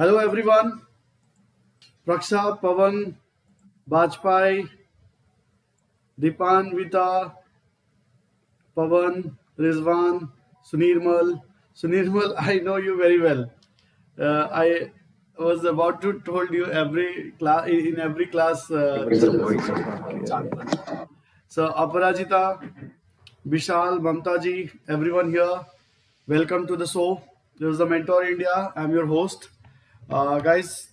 Hello everyone. Praksha, Pavan, Bajpai, Dipan, Vita, Pavan, Rizwan, Sunirmal. Sunirmal, I know you very well. I was about to told you every class in every class. So Aparajita, Vishal, Mamtaji, everyone here. Welcome to the show. This is the Mentor India. I'm your host. Guys,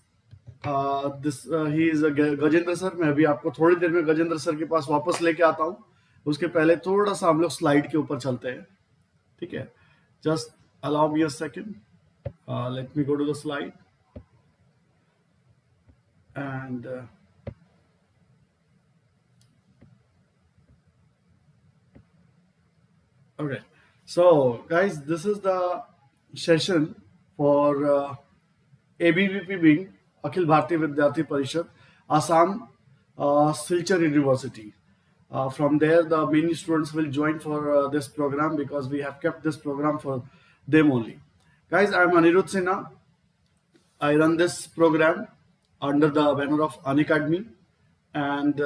this he is Gajendra sir. मैं अभी आपको थोड़ी देर में Gajendra sir के पास वापस लेके आता हूँ. उसके पहले थोड़ा सा हम लोग स्लाइड के ऊपर चलते हैं. ठीक है, just allow me a second. Let me go to the slide and okay. So guys, this is the session for ABVP being Akhil Bharatiya Vidyarthi Parishad, Assam, Silchar University. From there, the many students will join for this program because we have kept this program for them only. Guys, I am Anirudh Sinha. I run this program under the banner of Unacademy, and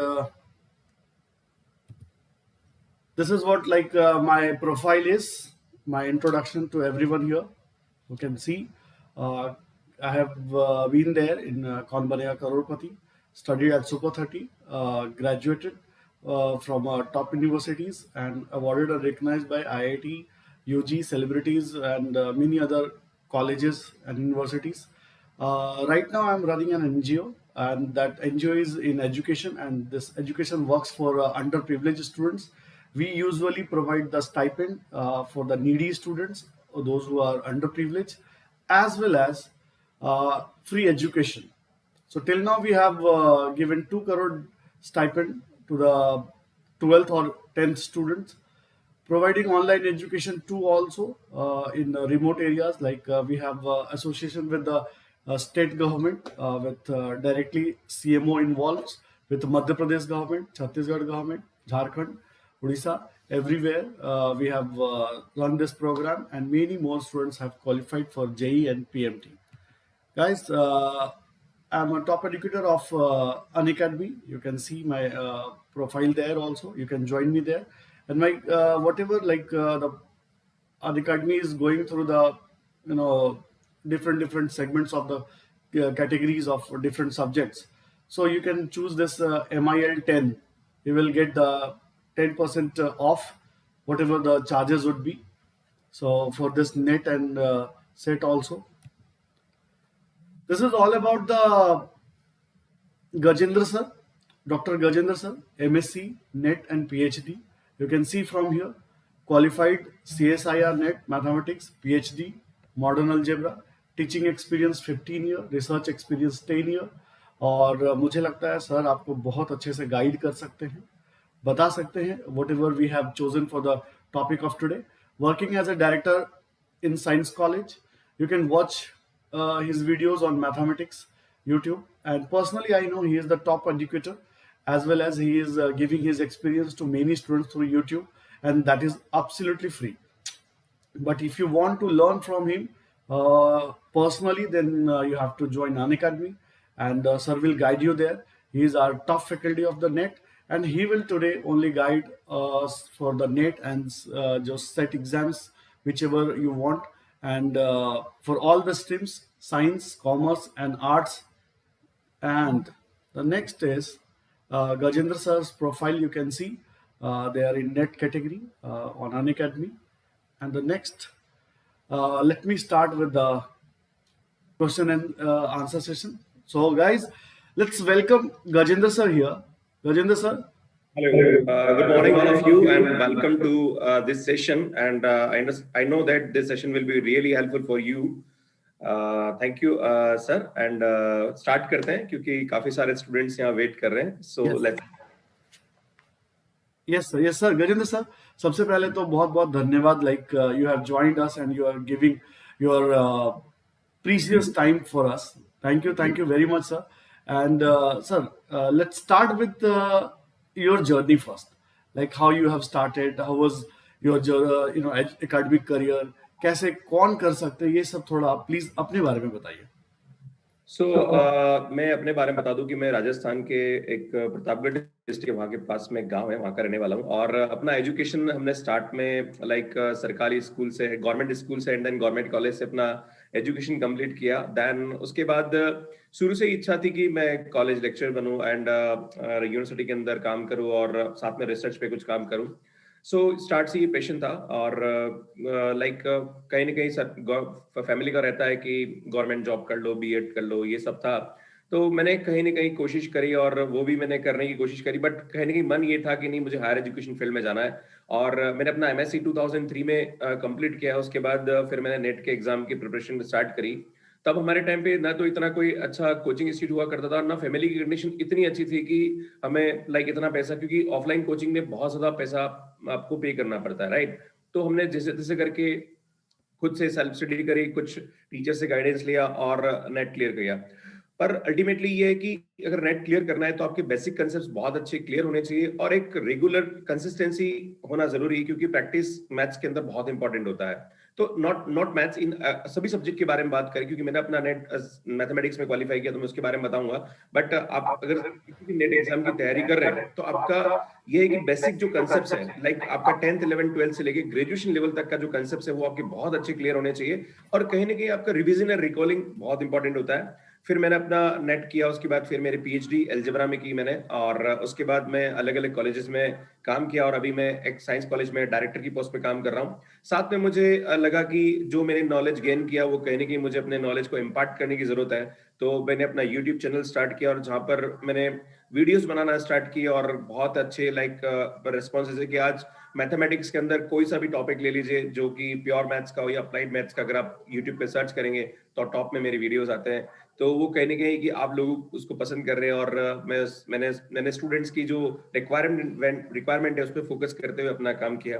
this is what my profile is, my introduction to everyone here. You can see I have been there in Kaun Banega Crorepati, studied at Super 30, graduated from top universities and awarded and recognized by IIT, UG, celebrities and many other colleges and universities. Right now I'm running an NGO, and that NGO is in education, and this education works for underprivileged students. We usually provide the stipend for the needy students, or those who are underprivileged, as well as free education. So till now we have given 2 crore stipend to the 12th or 10th students, providing online education too also in remote areas. Like we have association with the state government, with directly CMO involved, with Madhya Pradesh government, Chhattisgarh government, Jharkhand, Odisha, everywhere we have run this program, and many more students have qualified for JEE and PMT. Guys, I'm a top educator of Unacademy. You can see my profile there also. You can join me there. And my whatever the Unacademy is going through the different segments of the categories of different subjects. So you can choose this MIL 10. You will get the 10% off whatever the charges would be. So for this net and set also. This is all about the Gajendra sir, Dr. Gajendra sir, MSc, NET and PhD. You can see from here, qualified CSIR NET, Mathematics, PhD, Modern Algebra, teaching experience 15 year, research experience 10 year. और मुझे लगता है sir आपको बहुत अच्छे से guide कर सकते हैं, बता सकते हैं whatever we have chosen for the topic of today. Working as a director in Science College, you can watch his videos on mathematics, YouTube, and personally I know he is the top educator, as well as he is giving his experience to many students through YouTube, and that is absolutely free. But if you want to learn from him personally, then you have to join Unacademy, and sir will guide you there. He is our top faculty of the NET, and he will today only guide us for the NET and just set exams whichever you want, and for all the streams, science, commerce and arts. And the next is Gajendra sir's profile. You can see they are in NET category on Unacademy. And the next, let me start with the question and answer session. So guys, let's welcome Gajendra sir here. Gajendra sir. Hello. Good morning, all of you, and welcome to this session. And I know that this session will be really helpful for you. Thank you, sir. And start करते हैं क्योंकि काफी सारे students यहाँ wait कर रहे हैं. So let's. Yes sir. Gajendra sir, सबसे पहले तो बहुत बहुत धन्यवाद. Like you have joined us and you are giving your precious time for us. Thank you very much, sir. And sir, let's start with your journey first. Like how you have started, how was your academic career, कैसे कौन कर सकते हैं, ये सब थोड़ा please अपने बारे में बताइए. मैं अपने बारे में बता दूं कि मैं राजस्थान के एक प्रतापगढ़ डिस्ट्रिक्ट वहाँ के पास में गांव है, वहाँ का रहने वाला हूँ। और अपना एजुकेशन हमने स्टार्ट में सरकारी स्कूल से, गवर्नमेंट स्कूल से एंड देन गवर्नमेंट कॉलेज से अपना एजुकेशन कंप्लीट किया। देन उसके बाद शुरू से ही इच्छा थी कि मैं कॉलेज लेक्चर बनूं एंड यूनिवर्सिटी के अंदर काम करूं और साथ में रिसर्च पे कुछ काम करूं। स्टार्ट से ये पैशन था। और कहीं ना कहीं फैमिली का रहता है कि गवर्नमेंट जॉब कर लो, बीएड कर लो, ये सब था। तो मैंने कहीं ना कहीं कोशिश करी और वो भी मैंने करने की कोशिश करी, बट कहीं ना कहीं मन ये था कि नहीं, मुझे हायर एजुकेशन फील्ड में जाना है। और मैंने अपना एमएससी 2003 में कंप्लीट किया। उसके बाद फिर मैंने नेट के एग्जाम की प्रिपरेशन स्टार्ट करी। तब हमारे टाइम पे ना तो इतना कोई अच्छा कोचिंग इंस्टीट्यूट हुआ करता था, ना फैमिली की कंडीशन इतनी अच्छी थी कि हमें इतना पैसा, क्योंकि ऑफलाइन कोचिंग में बहुत ज्यादा पैसा आपको पे करना पड़ता है, राइट। तो हमने जैसे तैसे करके खुद से सेल्फ स्टडी करी, कुछ टीचर से गाइडेंस लिया और नेट क्लियर किया। पर अल्टीमेटली ये है कि अगर नेट क्लियर करना है तो आपके बेसिक कंसेप्ट्स बहुत अच्छे क्लियर होने चाहिए और एक रेगुलर कंसिस्टेंसी होना जरूरी है, क्योंकि प्रैक्टिस मैथ्स के अंदर बहुत इंपॉर्टेंट होता है। तो नॉट मैथ्स, इन सभी सब्जेक्ट के बारे में बात करें, क्योंकि मैंने अपना नेट मैथमेटिक्स में क्वालिफाई किया तो मैं उसके बारे में बताऊंगा। बट आप अगर किसी भी नेट एग्जाम की तैयारी कर रहे हैं तो आपका ये है कि बेसिक जो कंसेप्ट्स है, आपका 10th 11th 12th से लेके ग्रेजुएशन लेवल तक का जो कंसेप्ट्स है वो आपके बहुत अच्छे क्लियर होने चाहिए। और कहीं ना कहीं आपका रिविजन और रिकॉलिंग बहुत इंपॉर्टेंट होता है। फिर मैंने अपना नेट किया, उसके बाद फिर मेरी पीएचडी एलजेब्रा में की मैंने, और उसके बाद मैं अलग अलग कॉलेजेस में काम किया और अभी मैं एक साइंस कॉलेज में डायरेक्टर की पोस्ट पे काम कर रहा हूँ। साथ में मुझे लगा कि जो मैंने नॉलेज गेन किया वो कहीं ना कहीं मुझे अपने नॉलेज को इम्पार्ट करने की जरूरत है। तो मैंने अपना यूट्यूब चैनल स्टार्ट किया और जहाँ पर मैंने वीडियोस बनाना स्टार्ट किए और बहुत अच्छे रिस्पॉन्सेज है कि आज मैथमेटिक्स के अंदर कोई सा भी टॉपिक ले लीजिए जो कि प्योर मैथ्स का हो या अप्लाइड मैथ्स का, अगर आप यूट्यूब पे सर्च करेंगे तो टॉप में मेरे वीडियोस आते हैं। तो वो कहने के कि आप लोग उसको पसंद कर रहे हैं। और मैंने स्टूडेंट्स की जो रिक्वायरमेंट है उस पर फोकस करते हुए अपना काम किया।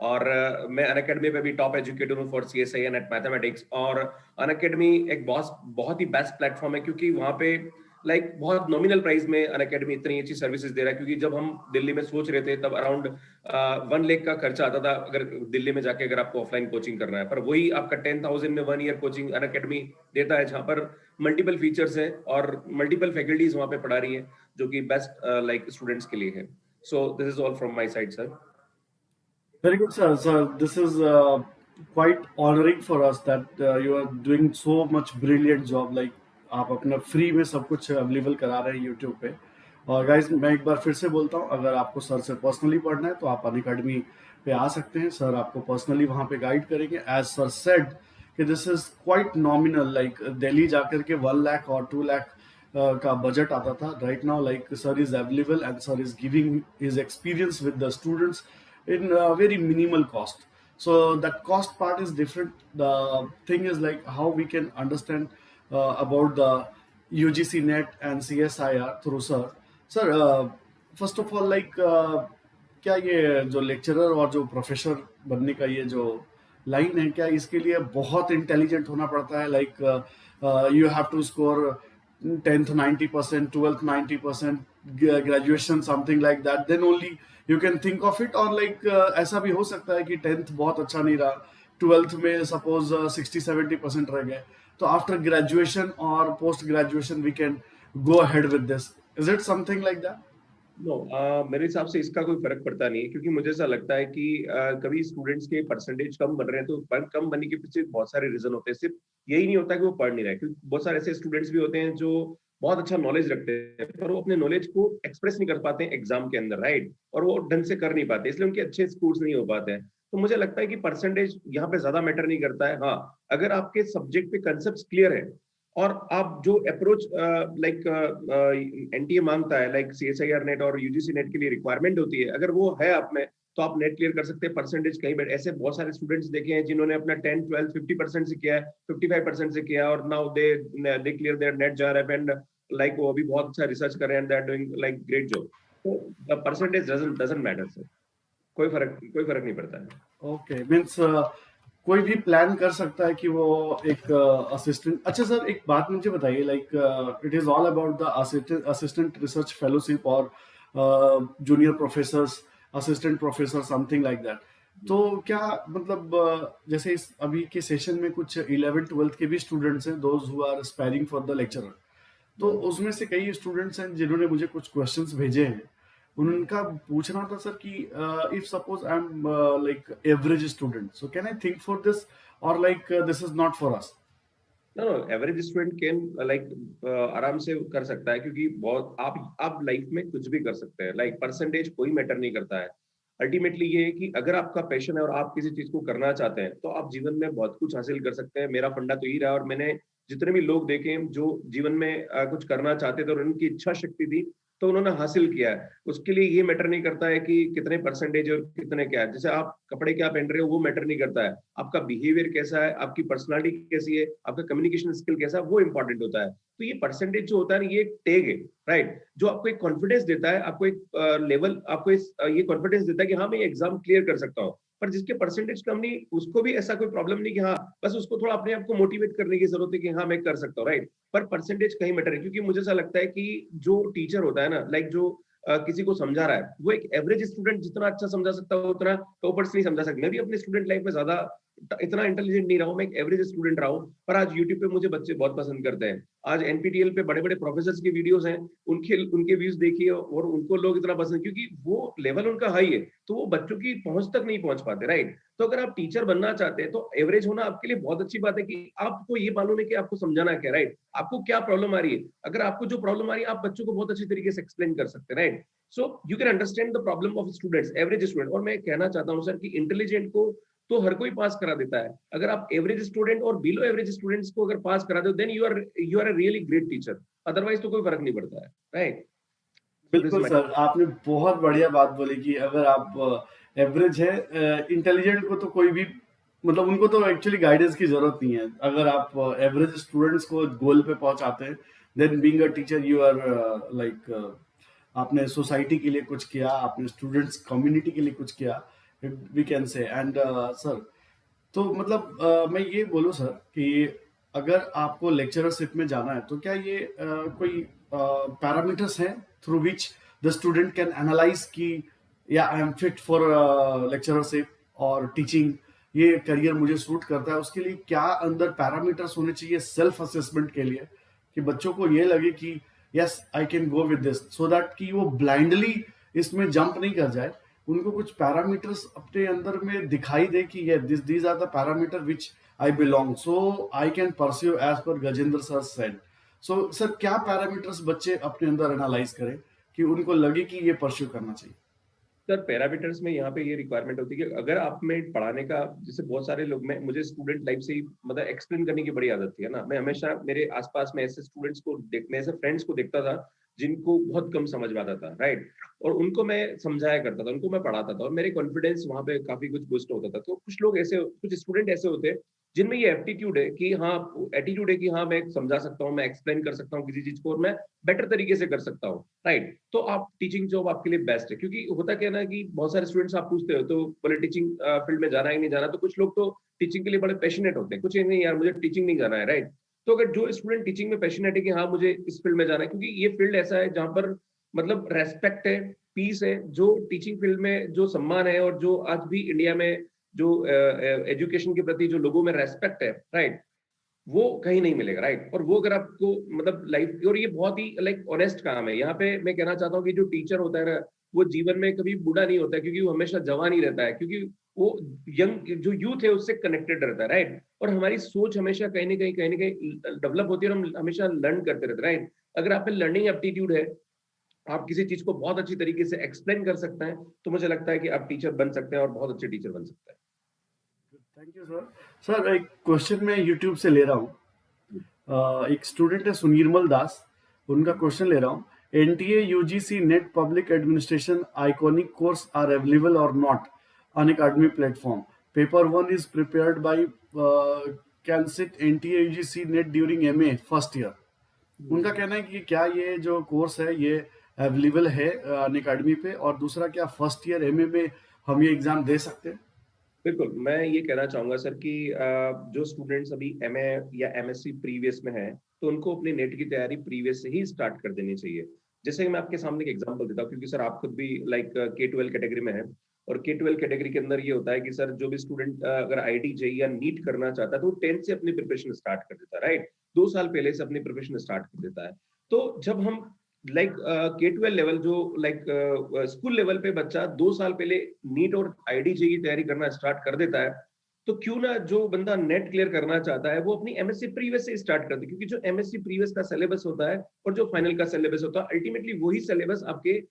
और मैं अनअकैडमी पे भी टॉप एजुकेटर हूँ फॉर CSI एंड मैथमेटिक्स। और अनअकैडमी एक बहुत ही बेस्ट प्लेटफॉर्म है, क्योंकि वहाँ पे बहुत नॉमिनल प्राइस में अनअकैडमी इतनी अच्छी सर्विसेज दे रहा है। क्योंकि जब हम दिल्ली में सोच रहे थे तब अराउंड 1 लाख का खर्चा आता था अगर दिल्ली में जाके अगर आपको ऑफलाइन कोचिंग करना है। पर वही आपका 10,000 में 1 ईयर कोचिंग अनअकैडमी देता है, जहाँ पर मल्टीपल फीचर्स हैं और मल्टीपल फैकल्टीज वहाँ पे पढ़ा रही है, जो कि बेस्ट स्टूडेंट्स के लिए है। So this is all from my side, sir. Very good, sir. Sir, this is quite honoring for us that you are doing so much brilliant job. Like आप अपना फ्री में सब कुछ अवेलेबल करा रहे हैं यूट्यूब पे। और गाइज मैं एक बार फिर से बोलता हूँ, अगर आपको सर से पर्सनली पढ़ना है तो आप अनअकैडमी पे आ सकते हैं। सर आपको पर्सनली वहाँ पे गाइड करेंगे। एज सर सेड कि this is quite nominal, like Delhi जाकर के 1 लाख और 2 लाख का बजट आता था। Right now like sir is available and sir is giving his experience with the students in very minimal cost. So that cost part is different. The thing is like how we can understand about the UGC net and CSIR through sir. Sir, first of all क्या ये जो lecturer और जो professor बनने का ये जो line है, क्या इसके लिए बहुत इंटेलिजेंट होना पड़ता है? Like you have to score 10th 90%, 12th 90%, graduation something like that, then only you can think of it? और ऐसा भी हो सकता है कि 10th बहुत अच्छा नहीं रहा, 12th में सपोज 60-70% रह गए, तो आफ्टर ग्रेजुएशन और post graduation we can go ahead with this? Is it something like that? No, मेरे हिसाब से इसका कोई फर्क पड़ता नहीं है, क्योंकि मुझे ऐसा लगता है कि कभी स्टूडेंट्स के परसेंटेज कम बन रहे हैं तो कम बनने के पीछे बहुत सारे रीजन होते हैं। सिर्फ यही नहीं होता कि वो पढ़ नहीं रहे, क्योंकि बहुत सारे ऐसे स्टूडेंट्स भी होते हैं जो बहुत अच्छा नॉलेज रखते हैं पर वो अपने नॉलेज को एक्सप्रेस नहीं कर पाते एग्जाम के अंदर, राइट। और वो ढंग से कर नहीं पाते, इसलिए उनके अच्छे स्कोर्स नहीं हो पाते हैं। तो मुझे लगता है कि परसेंटेज यहाँ पे ज्यादा मैटर नहीं करता है। हाँ, अगर आपके सब्जेक्ट पे कंसेप्ट क्लियर है और आप जो अप्रोच एनटीए मांगता है, CSIR नेट और यूजीसी नेट के लिए रिक्वायरमेंट होती है, अगर वो है आप में तो आप नेट क्लियर कर सकते हैं। परसेंटेज कहीं बैठ, ऐसे बहुत सारे स्टूडेंट्स देखे हैं जिन्होंने अपना 10 12 50% से किया है, 55% से किया है, और now they clear their NET jar and वो अभी बहुत अच्छा रिसर्च कर रहे हैं, they are doing great job. तो the percentage doesn't matter sir, कोई फर्क नहीं पड़ता है। ओके, मींस कोई भी प्लान कर सकता है कि वो एक असिस्टेंट। अच्छा सर, एक बात मुझे बताइए, it is all about the assistant research fellowship और junior professor, assistant professor, something like that. तो क्या मतलब जैसे इस अभी के सेशन में कुछ 11th-12th के भी स्टूडेंट्स हैं, those who are aspiring for the lecturer. तो हम्म। उसमें से कई स्टूडेंट्स हैं जिन्होंने मुझे कुछ क्वेश्चंस भेजे हैं। उनका पूछना था सर कि if suppose I am like average student, so can I think for this और like this is not for us? No no, average student can like आराम से कर सकता है, क्योंकि बहुत आप लाइफ में कुछ भी कर सकते हैं। लाइक परसेंटेज कोई मैटर नहीं करता है। अल्टीमेटली ये है कि अगर आपका पैशन है और आप किसी चीज को करना चाहते हैं तो आप जीवन में बहुत कुछ हासिल कर सकते हैं। मेरा फंडा तो यही रहा, और मैंने जितने भी लोग देखे हैं जो जीवन में कुछ करना चाहते थे और उनकी इच्छा शक्ति थी तो उन्होंने हासिल किया है। उसके लिए ये मैटर नहीं करता है कि कितने परसेंटेज और कितने क्या है। जैसे आप कपड़े क्या पहन रहे हो वो मैटर नहीं करता है, आपका बिहेवियर कैसा है, आपकी पर्सनालिटी कैसी है, आपका कम्युनिकेशन स्किल कैसा है, वो इंपॉर्टेंट होता है। तो ये परसेंटेज जो होता है ना, ये एक टैग है, राइट, जो आपको एक कॉन्फिडेंस देता है, आपको एक लेवल, आपको ये कॉन्फिडेंस देता है कि हाँ मैं ये एग्जाम क्लियर कर सकता हूँ। पर जिसके परसेंटेज कम नहीं, उसको भी ऐसा कोई प्रॉब्लम नहीं कि हाँ, बस उसको थोड़ा अपने आप को मोटिवेट करने की जरूरत है कि हाँ मैं कर सकता हूँ, राइट। पर परसेंटेज कहीं मैटर है, क्योंकि मुझे ऐसा लगता है कि जो टीचर होता है ना, लाइक जो किसी को समझा रहा है, वो एक एवरेज स्टूडेंट जितना अच्छा समझा सकता है उतना टॉपर्स नहीं समझा सकता। मैं भी अपने स्टूडेंट लाइफ में ज्यादा इतना इंटेलिजेंट नहीं रहा हूँ, मैं एक एवरेज स्टूडेंट रहा हूँ। पर आज यूट्यूब पे मुझे बच्चे बहुत पसंद करते हैं। आज एनपीटीएल पे बड़े बड़े प्रोफेसर की वीडियोस हैं, उनके उनके व्यूज देखिए और उनको लोग इतना पसंद, क्योंकि वो लेवल उनका हाई है, तो वो बच्चों की पहुंच तक नहीं पहुंच पाते, राइट। तो अगर आप टीचर बनना चाहते हैं तो एवरेज होना आपके लिए बहुत अच्छी बात है कि आपको ये मालूम है कि आपको समझाना क्या, राइट, आपको क्या प्रॉब्लम आ रही है। अगर आपको जो प्रॉब्लम आ रही है आप बच्चों को बहुत अच्छी तरीके से एक्सप्लेन कर सकते हैं, right. So you can understand the problem of students, average student. और मैं कहना चाहता हूँ सर कि इंटेलिजेंट को तो हर कोई पास करा देता है। अगर आप एवरेज स्टूडेंट और बिलो एवरेज स्टूडेंट्स को अगर पास करा दो, then you are a really great teacher. Otherwise तो कोई फर्क नहीं पड़ता है, राइट। सो दिस बिल्कुल माय। सर, आपने बहुत बढ़िया बात बोली कि अगर आप एवरेज है, इंटेलिजेंट को तो कोई भी मतलब उनको तो एक्चुअली गाइडेंस की जरूरत नहीं है। अगर आप एवरेज स्टूडेंट्स को गोल पे पहुंचाते हैं, then being a teacher you are like आपने सोसाइटी के लिए कुछ किया, आपने स्टूडेंट्स कम्युनिटी के लिए कुछ किया, we can say. And sir, तो मतलब मैं ये बोलूँ सर कि अगर आपको लेक्चरशिप में जाना है तो क्या ये कोई पैरामीटर्स हैं through which the student can analyse कि या I am fit for lectureship और टीचिंग, ये करियर मुझे सूट करता है? उसके लिए क्या अंदर पैरामीटर्स होने चाहिए सेल्फ असेसमेंट के लिए कि बच्चों को ये लगे कि yes I can go with this, so that कि वो ब्लाइंडली इसमें जंप नहीं कर जाए। उनको कुछ पैरामीटर्स अपने अंदर में दिखाई दे कि ये these are the parameter which I belong, so I can pursue as per Gajendra sir said। so sir, क्या पैरामीटर्स बच्चे अपने अंदर एनालाइज करें कि उनको लगे कि ये परस्यू करना चाहिए? सर पैरामीटर्स में यहाँ पे ये रिक्वायरमेंट होती है कि अगर आप में पढ़ाने का, जैसे बहुत सारे लोग, मैं मुझे स्टूडेंट लाइफ से ही मतलब एक्सप्लेन करने की बड़ी आदत थी, है ना। मैं हमेशा मेरे आसपास में ऐसे स्टूडेंट्स को देखने, ऐसे फ्रेंड्स को देखता था जिनको बहुत कम समझ में आता था, राइट। और उनको मैं समझाया करता था, उनको मैं पढ़ाता था और मेरे कॉन्फिडेंस वहाँ पे काफी कुछ बूस्ट होता था। तो कुछ लोग ऐसे, कुछ स्टूडेंट ऐसे होते हैं जिनमें ये एप्टीट्यूड है कि हाँ, एटीट्यूड है कि हाँ मैं समझा सकता हूँ, मैं एक्सप्लेन कर सकता हूँ किसी चीज को और मैं बेटर तरीके से कर सकता हूँ, राइट। तो आप टीचिंग जॉब आपके लिए बेस्ट है, क्योंकि होता क्या है ना कि बहुत सारे स्टूडेंट्स आप पूछते हो तो बोले टीचिंग फील्ड में जाना है नहीं जाना। तो कुछ लोग तो टीचिंग के लिए बड़े पैशनेट होते हैं, कुछ ये नहीं यार मुझे टीचिंग नहीं जाना है, राइट। तो अगर जो स्टूडेंट टीचिंग में पैशनेट है कि हाँ मुझे इस फील्ड में जाना है, क्योंकि ये फील्ड ऐसा है जहाँ पर मतलब रेस्पेक्ट है, पीस है, जो टीचिंग फील्ड में जो सम्मान है और जो आज भी इंडिया में जो एजुकेशन के प्रति जो लोगों में रेस्पेक्ट है, राइट, वो कहीं नहीं मिलेगा, राइट। और वो अगर आपको मतलब लाइफ, और ये बहुत ही लाइक ऑनेस्ट काम है। यहाँ पे मैं कहना चाहता हूँ कि जो टीचर होता है ना, वो जीवन में कभी बूढ़ा नहीं होता है, क्योंकि वो हमेशा जवान ही रहता है, क्योंकि वो यंग जो यूथ है उससे कनेक्टेड रहता है, राइट। और हमारी सोच हमेशा कहीं ना कहीं डेवलप होती है और हम हमेशा लर्न करते रहते हैं, राइट। अगर आप में लर्निंग एप्टीट्यूड है, आप किसी चीज को बहुत अच्छी तरीके से एक्सप्लेन कर सकते हैं, तो मुझे लगता है कि आप टीचर बन सकते हैं और बहुत अच्छे टीचर बन सकते थैंक यू सर। सर, एक क्वेश्चन मैं यूट्यूब से ले रहा हूँ। एक स्टूडेंट है सुनीरमल दास, उनका हैं। क्वेश्चन ले रहा हूँ। NTA UGC NET public administration iconic course are available और not on academy platform? Paper 1 is prepared by can sit NTA UGC NET during MA first year. उनका कहना है कि क्या ये जो कोर्स है ये अवेलेबल है अन अकेडमी पे, और दूसरा क्या फर्स्ट ईयर एमए में हम ये एग्जाम दे सकते हैं? बिल्कुल, मैं ये कहना चाहूंगा सर कि जो स्टूडेंट्स अभी एमए या एमएससी प्रीवियस में हैं, तो उनको अपनी नेट की तैयारी प्रीवियस से ही स्टार्ट कर देनी चाहिए। जैसे कि मैं आपके सामने एक एग्जांपल देता हूँ, क्योंकि सर आप खुद भी लाइक K-12 कैटेगरी में है। और K-12 कैटेगरी के अंदर ये होता है कि सर जो भी स्टूडेंट अगर IIT JEE या नीट करना चाहता है तो 10 से अपनी प्रिपरेशन स्टार्ट कर देता है, राइट? 2 साल पहले से अपनी प्रिपरेशन स्टार्ट कर देता है। तो जब हम लाइक K-12 लेवल जो लाइक स्कूल लेवल पे बच्चा 2 साल पहले नीट और IIT JEE की तैयारी करना स्टार्ट कर देता है, तो क्यों ना जो बंदा नेट क्लियर करना चाहता है वो अपनी MSc प्रीवियस से स्टार्ट कर दे, क्योंकि जो MSc प्रीवियस का सिलेबस होता है और जो फाइनल का सिलेबस होता है अल्टीमेटली वही सिलेबस आपके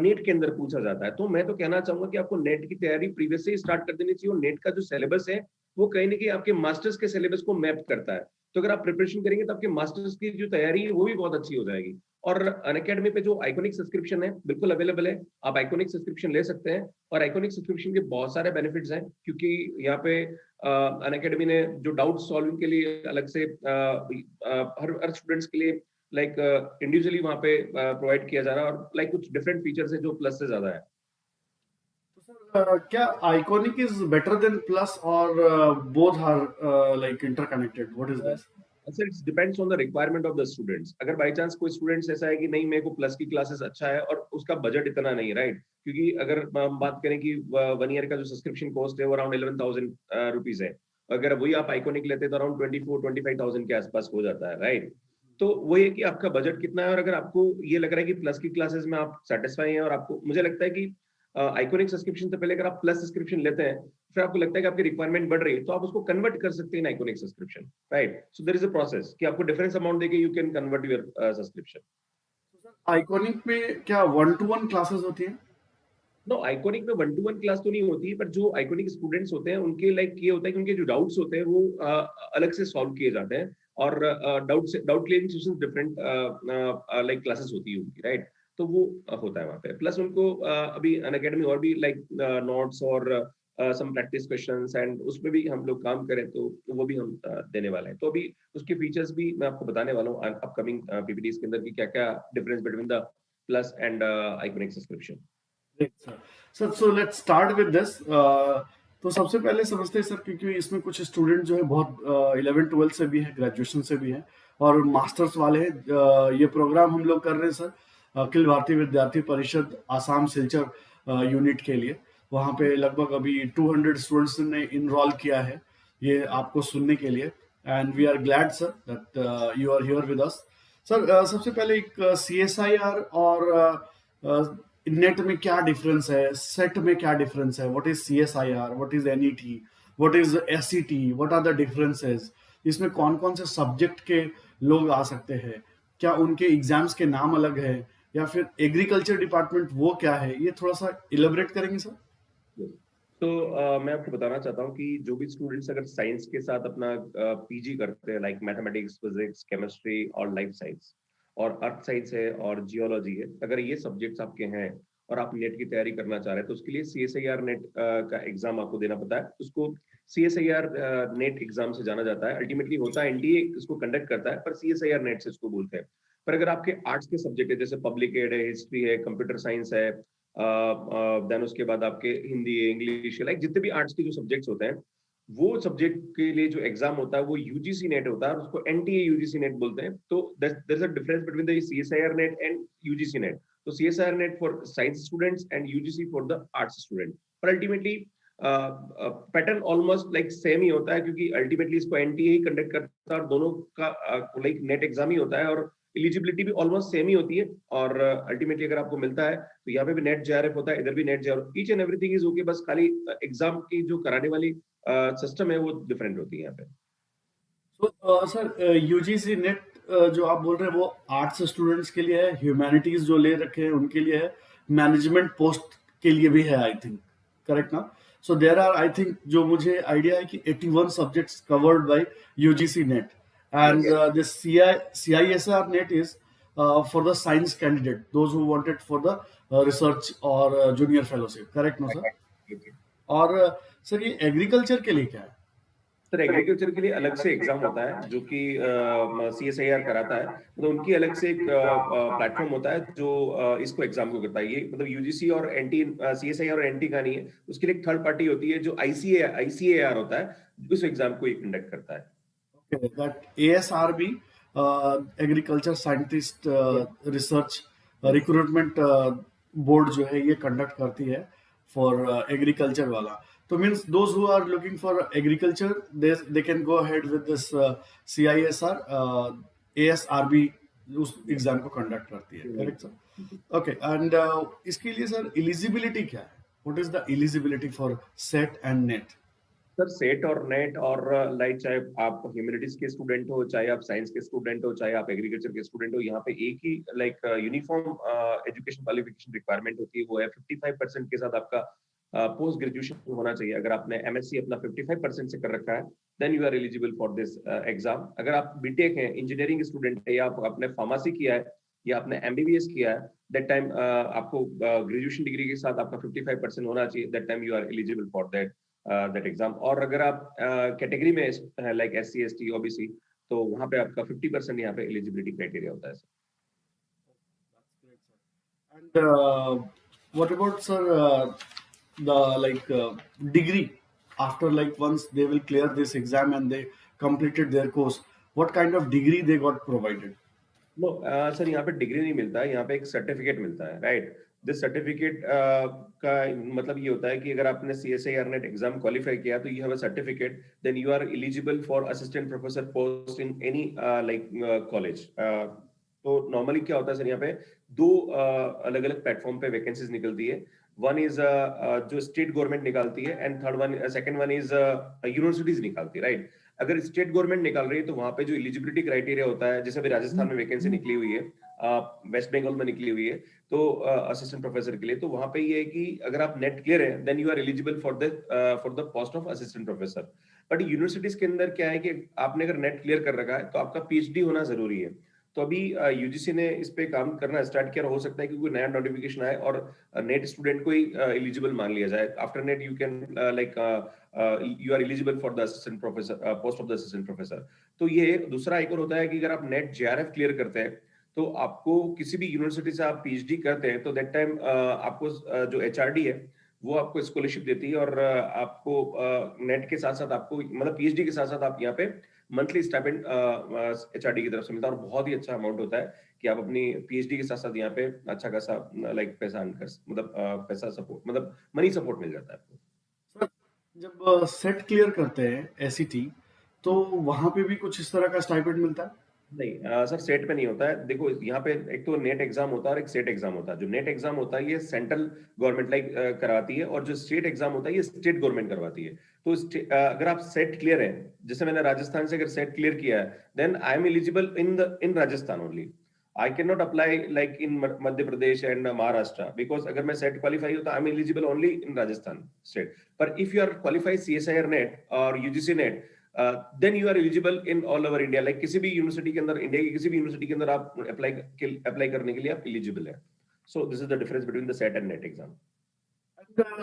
नेट के अंदर पूछा जाता है। तो मैं तो कहना चाहूंगा कि आपको नेट की तैयारी प्रीवियस से ही स्टार्ट कर देनी चाहिए, और नेट का जो सिलेबस है वो कहीं ना कहीं आपके मास्टर्स के सिलेबस को मैप करता है। तो अगर आप प्रिपरेशन करेंगे तो आपके मास्टर्स की जो तैयारी है वो भी बहुत अच्छी हो जाएगी। और अनअकैडमी पे जो आइकॉनिक सब्सक्रिप्शन है बिल्कुल अवेलेबल है, आप आइकॉनिक सब्सक्रिप्शन ले सकते हैं। और आइकॉनिक सब्सक्रिप्शन के बहुत सारे बेनिफिट्स हैं, क्योंकि यहाँ पे अनअकैडमी ने जो डाउट सॉल्विंग के लिए अलग से हर स्टूडेंट्स के लिए लाइक इंडिविजुअली वहाँ पे प्रोवाइड किया जा रहा है, और लाइक कुछ डिफरेंट फीचर्स है जो प्लस से ज्यादा है। तो सर क्या iconic is better than plus और both are like interconnected? What is this? Sir it's depends on the requirement of the students. अगर बाय चांस कोई स्टूडेंट्स ऐसा है कि नहीं मेरे को प्लस की क्लासेस अच्छा है और उसका बजट इतना नहीं, राइट? क्योंकि अगर हम बात करें कि 1 ईयर का जो सब्सक्रिप्शन कॉस्ट है वो अराउंड 11,000 रुपीज है, अगर वही आप आइकॉनिक लेते हैं तो अराउंड 24-25,000 के आसपास हो जाता है, राइट? तो वो है कि आपका बजट कितना है, और अगर आपको ये लग रहा है कि प्लस की क्लासेस में आप सेटिस्फाई हैं और आपको, मुझे लगता है कि आइकॉनिक सब्सक्रिप्शन से पहले अगर आप प्लस सब्सक्रिप्शन लेते हैं, फिर आपको लगता है कि आपकी रिक्वायरमेंट बढ़ रही है, तो आप उसको कन्वर्ट कर सकते हैं iconic subscription, right? So there is a process कि आपको डिफरेंस अमाउंट देके you can convert your subscription. Iconic में क्या 1-to-1 क्लासेस होती हैं? नो, आइकॉनिक में 1-to-1 क्लास तो नहीं होती, पर जो आइकॉनिक स्टूडेंट्स होते हैं उनके लाइक ये होता है कि उनके जो डाउट्स होते हैं वो अलग से सॉल्व किए जाते हैं, और doubt clearing sessions different like classes होती है उनकी, राइट? तो वो होता है वहाँ पे, प्लस उनको अभी अनअकैडमी और भी लाइक नोट्स और सम प्रैक्टिस क्वेश्चंस एंड उसमें भी हम लोग काम करें तो वो भी हम देने वाले हैं। तो अभी उसके फीचर्स भी मैं आपको बताने वाला हूँ अपकमिंग PPTs के अंदर कि क्या क्या difference between the plus and iconic subscription. Great, sir. Sir, so let's start with this. तो सबसे पहले समझते हैं सर, क्योंकि इसमें कुछ स्टूडेंट जो है बहुत 11-12 से भी है, ग्रेजुएशन से भी है और मास्टर्स वाले हैं। ये प्रोग्राम हम लोग कर रहे हैं सर अखिल भारतीय विद्यार्थी परिषद आसाम सिलचर यूनिट के लिए। वहाँ पे लगभग अभी 200 स्टूडेंट्स ने इनरोल किया है ये आपको सुनने के लिए, and we are glad sir that you are here with us. Sir सबसे पहले एक CSIR और नेट में क्या डिफरेंस है, सेट में क्या डिफरेंस है, what is CSIR, what is NET, what is SET, what are the differences, इसमें कौन कौन से सब्जेक्ट के लोग आ सकते हैं, क्या उनके एग्जाम्स के नाम अलग है, या फिर एग्रीकल्चर डिपार्टमेंट वो क्या है, ये थोड़ा सा इलेबोरेट करेंगे सर? तो मैं आपको बताना चाहता हूँ कि जो भी स्टूडेंट्स अगर साइंस के साथ अपना PG करते हैं लाइक मैथमेटिक्स, फिजिक्स, केमिस्ट्री और लाइफ साइंस और अर्थ साइंस है और जियोलॉजी है, अगर ये सब्जेक्ट्स आपके हैं और आप नेट की तैयारी करना चाह रहे हैं तो उसके लिए CSIR नेट का एग्जाम आपको देना पड़ता है। उसको CSIR नेट एग्जाम से जाना जाता है, अल्टीमेटली होता है NTA इसको कंडक्ट करता है, पर CSIR नेट से इसको बोलते हैं। पर अगर आपके आर्ट्स के सब्जेक्ट है जैसे पब्लिक एड है, हिस्ट्री है, कंप्यूटर साइंस है, देन उसके बाद आपके हिंदी इंग्लिश लाइक जितने भी आर्ट्स के जो सब्जेक्ट्स होते हैं वो सब्जेक्ट के लिए जो एग्जाम होता है वो UGC नेट होता है, और उसको NTA UGC नेट बोलते हैं। तो there is a difference between the CSIR NET and UGC NET. तो CSIR NET for science students and UGC for the arts student, पर ultimately pattern almost like same ही होता है, क्योंकि अल्टीमेटली इसको NTA ही कंडक्ट करता है और दोनों का लाइक नेट एग्जाम ही होता है, और एलिजिबिलिटी भी ऑलमोस्ट सेम ही होती है। और अल्टीमेटली अगर आपको मिलता है तो यहाँ पे भी नेट JRF होता है, इधर भी net JRF, each and everything is okay, बस खाली एग्जाम की जो कराने वाली सिस्टम है वो डिफरेंट होती है यहाँ पे। तो सर UGC नेट जो आप बोल रहे हैं वो आर्ट्स स्टूडेंट्स के लिए है, ह्यूमैनिटीज जो ले रखे हैं उनके लिए है, मैनेजमेंट पोस्ट के लिए भी है, आई थिंक, करेक्ट ना? So there are, I think, जो मुझे आइडिया है कि 81 subjects covered by UGC NET, and Yes. this CISR net is for the science candidate, those who wanted for the research or junior fellowship, correct no sir? Okay. और sir ये agriculture के लिए क्या है? Sir agriculture के लिए अलग से एग्जाम होता है जो कि CSIR कराता है, मतलब उनकी अलग से एक प्लेटफॉर्म होता है जो इसको एग्जाम को करता है। ये मतलब UGC और NT, CSIR और NT का नहीं है, उसके लिए एक थर्ड पार्टी होती है जो ICAR होता है, उस एग्जाम को कंडक्ट करता है। Okay, that ASRB, agriculture scientist research recruitment board जो है ये कंडक्ट करती है। for agriculture wala. So means those who are looking for agriculture, they can go ahead with this CISR, ASRB उस एग्जाम को कंडक्ट करती है, करेक्ट सर? ओके, एंड इसके लिए सर एलिजिबिलिटी क्या है? What is the eligibility for set and net? Sir set और net और लाइक चाहे आप ह्यूमैनिटीज के स्टूडेंट हो, चाहे आप साइंस के स्टूडेंट हो, चाहे आप एग्रीकल्चर के स्टूडेंट हो, यहाँ पे एक ही like uniform education qualification requirement होती है, वो है 55% के साथ आपका पोस्ट ग्रेजुएशन होना चाहिए। अगर आपने एमएससी अपना 55% से कर रखा है, then you are eligible for this exam. अगर आप बीटेक है, इंजीनियरिंग स्टूडेंट है, या आपने फार्मेसी किया है, या आपने एमबीबीएस किया है, दैट टाइम आपको ग्रेजुएशन डिग्री के साथ आपका 55% होना चाहिए, that time you are eligible for that exam. और अगर आप कैटेगरी में लाइक SC ST OBC, तो वहां पे आपका 50% यहाँ पे एलिजिबिलिटी क्राइटेरिया होता है sir. And what about sir the like degree after, like once they will clear this exam and they completed their course, what kind of degree they got provided? No sir, यहाँ पे degree नहीं मिलता है, यहाँ पे एक certificate मिलता है, राइट। दिस सर्टिफिकेट का मतलब ये होता है कि अगर आपने CSIR नेट एग्जाम क्वालिफाई किया तो you have a certificate, then you are eligible for assistant professor post in any like college. तो नॉर्मली क्या होता है सर, यहाँ पे दो अलग अलग प्लेटफॉर्म पे वैकेंसीज निकलती है। वन इज जो स्टेट गवर्नमेंट निकालती है, and second one is universities निकालती है, राइट। अगर स्टेट गवर्नमेंट निकाल रही है तो वहां पे जो एलिजिबिलिटी क्राइटेरिया होता है, जैसे अभी राजस्थान में वैकेंसी निकली हुई है, वेस्ट बंगाल में निकली हुई है, तो असिस्टेंट प्रोफेसर के लिए, तो वहां पे ये है कि अगर आप नेट क्लियर है, then you are eligible for the post of assistant professor. But universities के अंदर क्या है कि आपने अगर नेट क्लियर कर रखा है तो आपका PhD होना जरूरी है। तो अभी यूजीसी ने इस पे काम करना स्टार्ट किया, हो सकता है कि कोई नया नोटिफिकेशन आए और नेट स्टूडेंट को ही एलिजिबल मान लिया जाए। After NET you can like you are eligible for the assistant professor post of the assistant professor. तो ये दूसरा एक और होता है कि अगर आप नेट JRF क्लियर करते हैं तो आपको किसी भी यूनिवर्सिटी से आप PhD करते हैं तो दैट टाइम आपको जो HRD है वो आपको स्कॉलरशिप देती है, और आपको नेट के साथ साथ आपको मतलब PhD के साथ साथ आप यहाँ पे मंथली स्टाइपेंड HRD की तरफ से मिलता है, और बहुत ही अच्छा अमाउंट होता है कि आप अपनी PhD के साथ साथ यहाँ पे अच्छा खासा लाइक पैसा अर्न कर मतलब पैसा सपोर्ट मतलब मनी सपोर्ट मिल जाता है आपको। सर जब सेट क्लियर करते हैं SET, तो वहां पे भी कुछ इस तरह का स्टाइपेंड मिलता है? नहीं सर, सेट पे नहीं होता है। देखो यहाँ पे एक तो नेट एग्जाम होता है और एक सेट एग्जाम होता है। जो नेट एग्जाम होता है ये सेंट्रल गवर्नमेंट लाइक करवाती है, और जो स्टेट एग्जाम होता है ये स्टेट गवर्नमेंट करवाती है। तो अगर आप सेट क्लियर है, जैसे मैंने राजस्थान से अगर सेट क्लियर किया है, then I am eligible in Rajasthan only. I can not apply like in Madhya Pradesh and Maharashtra, because अगर मैं सेट क्वालिफाई हूँ तो I am eligible only in Rajasthan state. पर if you are qualify CSIR NET और UGC NET, then you are eligible in all over India. Like किसी भी university के अंदर, इंडिया की किसी भी यूनिवर्सिटी के अंदर आप अप्लाई करने के लिए आप एलिजिबल है। So this is the difference between the set and net exam.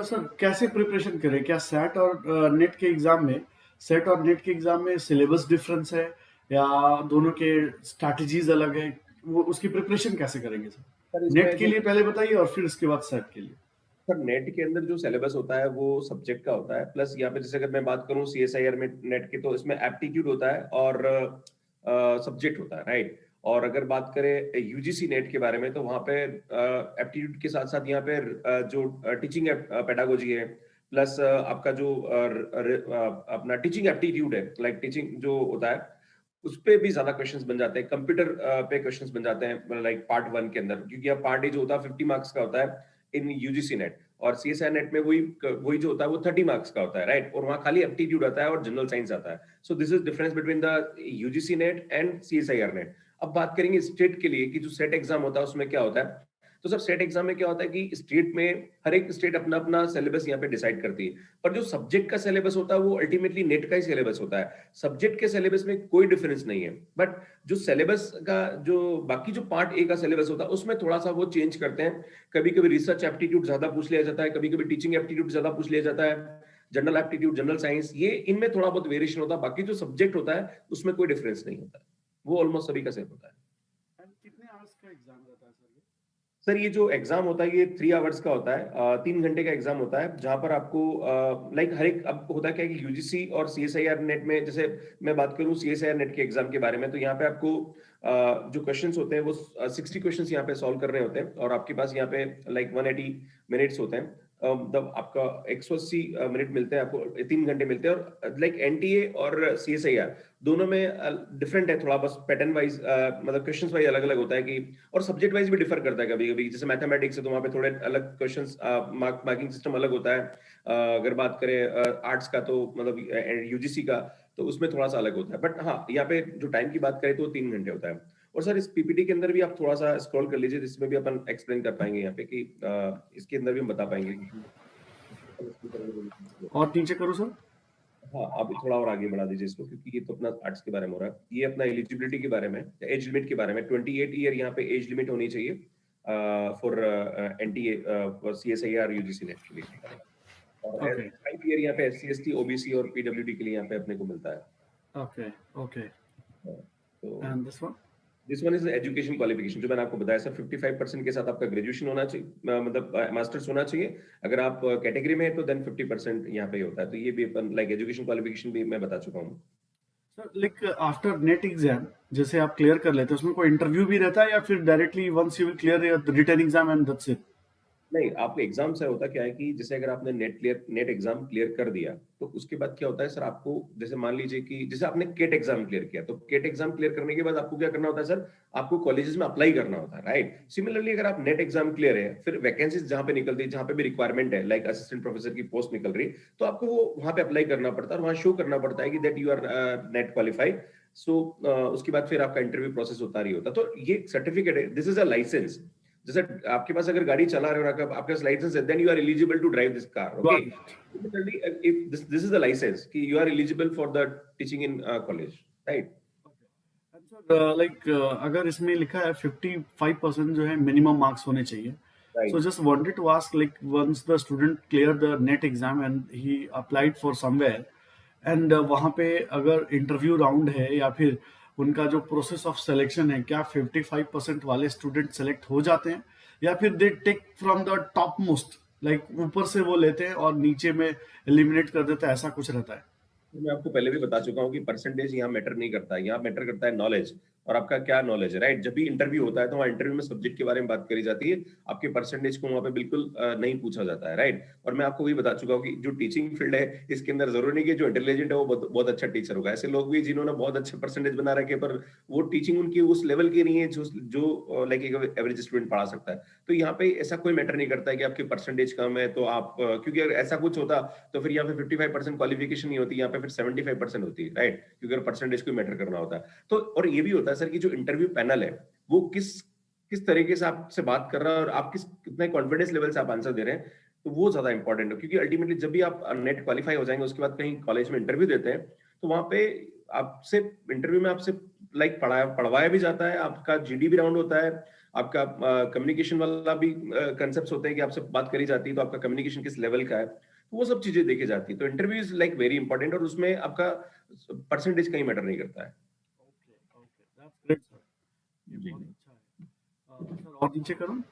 Sir कैसे प्रिपरेशन करें? क्या सेट और नेट के एग्जाम में, सेट और नेट के एग्जाम में सिलेबस डिफरेंस है या दोनों के स्ट्रैटेजीज अलग है? वो उसकी प्रिपरेशन कैसे करेंगे सर? सर नेट इसमें के जो लिए पहले बताइए और फिर उसके बाद सेट के लिए। सर नेट के अंदर जो सिलेबस होता है वो सब्जेक्ट का होता है, प्लस यहाँ पे जैसे अगर मैं बात करूँ CSIR में नेट की, तो इसमें एप्टीट्यूड होता है और सब्जेक्ट होता है, राइट। और अगर बात करें UGC नेट के बारे में, तो वहाँ पे एप्टीट्यूड के साथ साथ यहाँ पे जो टीचिंग पेडागोजी है, प्लस आपका जो अपना टीचिंग एप्टीट्यूड है, लाइक टीचिंग जो होता है उस पे भी ज्यादा क्वेश्चंस बन जाते हैं, कंप्यूटर पे क्वेश्चंस बन जाते हैं लाइक पार्ट 1 के अंदर, क्योंकि अब पार्ट A जो होता है 50 मार्क्स का होता है इन UGC नेट, और CSIR नेट में वही वही जो होता है वो 30 मार्क्स का होता है, राइट। और वहाँ खाली एप्टीट्यूड आता है और जनरल साइंस आता है। So this is difference between the UGC net and CSIR net. अब बात करेंगे स्टेट के लिए कि जो सेट एग्जाम होता है उसमें क्या होता है। तो सर सेट एग्जाम में क्या होता है कि स्टेट में हर एक स्टेट अपना अपना सिलेबस यहाँ पे डिसाइड करती है, पर जो सब्जेक्ट का सिलेबस होता है वो अल्टीमेटली नेट का ही सिलेबस होता है। सब्जेक्ट के सिलेबस में कोई डिफरेंस नहीं है, बट जो सिलेबस का जो बाकी जो पार्ट A का सिलेबस होता है उसमें थोड़ा सा वो चेंज करते हैं। कभी कभी रिसर्च एप्टीट्यूड ज्यादा पूछ लिया जाता है, कभी कभी टीचिंग एप्टीट्यूड ज्यादा पूछ लिया जाता है, जनरल एप्टीट्यूड, जनरल साइंस, ये इनमें थोड़ा बहुत वेरिएशन होता है। बाकी जो सब्जेक्ट होता है उसमें कोई डिफरेंस नहीं होता है, वो ऑलमोस्ट सभी का सेम होता है। And कितने आवर्स का एग्जाम रहता है सर ये? सर ये जो एग्जाम होता है ये 3 आवर्स का होता है, 3 घंटे का एग्जाम होता है, जहां पर आपको लाइक हर एक, अब होता है क्या कि UGC और CSIR नेट में, जैसे मैं बात करूं CSIR नेट के एग्जाम के बारे में, तो यहाँ पे आपको जो क्वेश्चंस होते हैं वो 60 क्वेश्चंस यहाँ पे सॉल्व करने होते हैं, और आपके पास यहाँ पे लाइक 180 मिनट्स होते हैं मतलब आपका 180 मिनट मिलते हैं आपको, 3 घंटे मिलते हैं, और लाइक एनटीए और सीएसआईआर दोनों में डिफरेंट है थोड़ा, बस पैटर्न वाइज मतलब क्वेश्चंस वाइज अलग अलग होता है कि, और सब्जेक्ट वाइज भी डिफर करता है कभी कभी, जैसे मैथमेटिक्स है तो वहाँ पे थोड़े अलग क्वेश्चंस, मार्किंग सिस्टम अलग होता है। अगर बात करें आर्ट्स का तो मतलब यूजीसी का, तो उसमें थोड़ा सा अलग होता है। बट हाँ, यहाँ पे जो टाइम की बात करें तो 3 घंटे होता है। और सर इस पीपीटी के अंदर भी आप थोड़ा सा स्क्रॉल कर लीजिए, जिसमें भी अपन एक्सप्लेन कर पाएंगे यहाँ पे कि इसके अंदर भी हम बता पाएंगे। और नीचे करो सर। हाँ, आप थोड़ा और आगे बढ़ा दीजिए इसको, क्योंकि ये तो अपना आर्ट्स के बारे में हो रहा है। ये अपना एलिजिबिलिटी के बारे में, एज लिमिट के बारे में, 28 ईयर यहाँ पे एज लिमिट होनी चाहिए for NTA, CSIR UGC net के लिए। और Okay. 5 ईयर यहाँ पे एससी एसटी ओबीसी और पीडब्ल्यूडी के लिए यहाँ पे अपने को मिलता है। Okay. Okay. तो And this one? This one is education qualification, जो मैंने आपको बताया सर, 55% के साथ आपका ग्रेजुएशन होना चाहिए, मतलब मास्टर्स होना चाहिए। अगर आप कैटेगरी में है तो देन 50% यहाँ पे होता है। तो ये भी अपन लाइक एजुकेशन क्वालिफिकेशन भी मैं बता चुका हूँ। Sir like after net exam जैसे आप क्लियर कर लेते हैं, उसमें कोई इंटरव्यू भी रहता है या फिर directly once you will clear written exam and that's it? नहीं, आपके एग्जाम से होता क्या है कि जैसे अगर आपने नेट एग्जाम क्लियर कर दिया, तो उसके बाद क्या होता है सर, आपको जैसे मान लीजिए कि जैसे आपने केट एग्जाम क्लियर किया, तो केट एग्जाम क्लियर करने के बाद आपको क्या करना होता है सर, आपको कॉलेजेस में अप्लाई करना होता है, राइट। सिमिलरली अगर आप नेट एग्जाम क्लियर है, फिर वैकेंसीज जहां पे निकलती है, जहां पे भी रिक्वायरमेंट है, लाइक असिस्टेंट प्रोफेसर की पोस्ट निकल रही, तो आपको वो वहां पे अप्लाई करना पड़ता है, और वहां शो करना पड़ता है कि that you are NET qualified. So उसके बाद फिर आपका इंटरव्यू प्रोसेस होता रही होता। तो ये सर्टिफिकेट है, दिस इज अ लाइसेंस। जैसे आपके पास अगर गाड़ी चला रहे हो, आपके पास लाइसेंस है, then you are eligible to drive this car, okay. Similarly if this is the licence कि you are eligible for the teaching in college, right. Like अगर इसमें लिखा है 55% जो है मिनिमम मार्क्स होने चाहिए, so just wanted to ask, like once the student cleared the net exam and he applied for somewhere and वहाँ पे अगर इंटरव्यू राउंड है या फिर उनका जो प्रोसेस ऑफ सिलेक्शन है, क्या 55% वाले स्टूडेंट सेलेक्ट हो जाते हैं या फिर they take from the top most, like ऊपर से वो लेते हैं और नीचे में एलिमिनेट कर देते हैं, ऐसा कुछ रहता है? मैं आपको पहले भी बता चुका हूँ कि परसेंटेज यहाँ मैटर नहीं करता है, यहाँ मैटर करता है नॉलेज, और आपका क्या नॉलेज है, राइट। जब भी इंटरव्यू होता है तो वहाँ इंटरव्यू में सब्जेक्ट के बारे में बात करी जाती है, आपके परसेंटेज को वहाँ पे बिल्कुल नहीं पूछा जाता है, राइट। और मैं आपको वही बता चुका हूँ कि जो टीचिंग फील्ड है, इसके अंदर जरूरी नहीं कि जो इंटेलिजेंट है वो बहुत अच्छा टीचर होगा। ऐसे लोग भी जिन्होंने बहुत अच्छे परसेंटेज बना रखे, पर वो टीचिंग उनकी उस लेवल की नहीं है जो लाइक एक एवरेज स्टूडेंट पढ़ा सकता है। तो यहाँ पे ऐसा कोई मैटर नहीं करता है कि आपकी परसेंटेज कम है तो आप, क्योंकि अगर ऐसा कुछ होता तो फिर यहाँ पे 55% क्वालिफिकेशन नहीं होती, यहाँ पे फिर 75% होती है, राइट, क्योंकि अगर परसेंटेज को मैटर करना होता है तो। और ये भी होता है सर कि जो इंटरव्यू पैनल है वो किस तरीके से आपसे बात कर रहा है और आप कितने कॉन्फिडेंस लेवल से आप आंसर दे रहे हैं, तो वो ज्यादा इंपॉर्टेंट है। क्योंकि अल्टीमेटली जब भी आप नेट क्वालिफाई हो जाएंगे, उसके बाद कहीं कॉलेज में इंटरव्यू देते हैं, तो वहां पे आपसे इंटरव्यू में आपसे लाइक पढ़वाया भी जाता है, आपका जीडी भी राउंड होता है, आपका कम्युनिकेशन वाला भी कंसेप्ट होते हैं कि आपसे बात करी जाती है तो आपका कम्युनिकेशन किस लेवल का है, तो वो सब चीजें देखी जाती है। तो interview is like very important, और उसमें आपका परसेंटेज कहीं मैटर नहीं करता है। ओके, दैट्स ग्रेट सर, ये बहुत अच्छा है। सर और नीचे करो।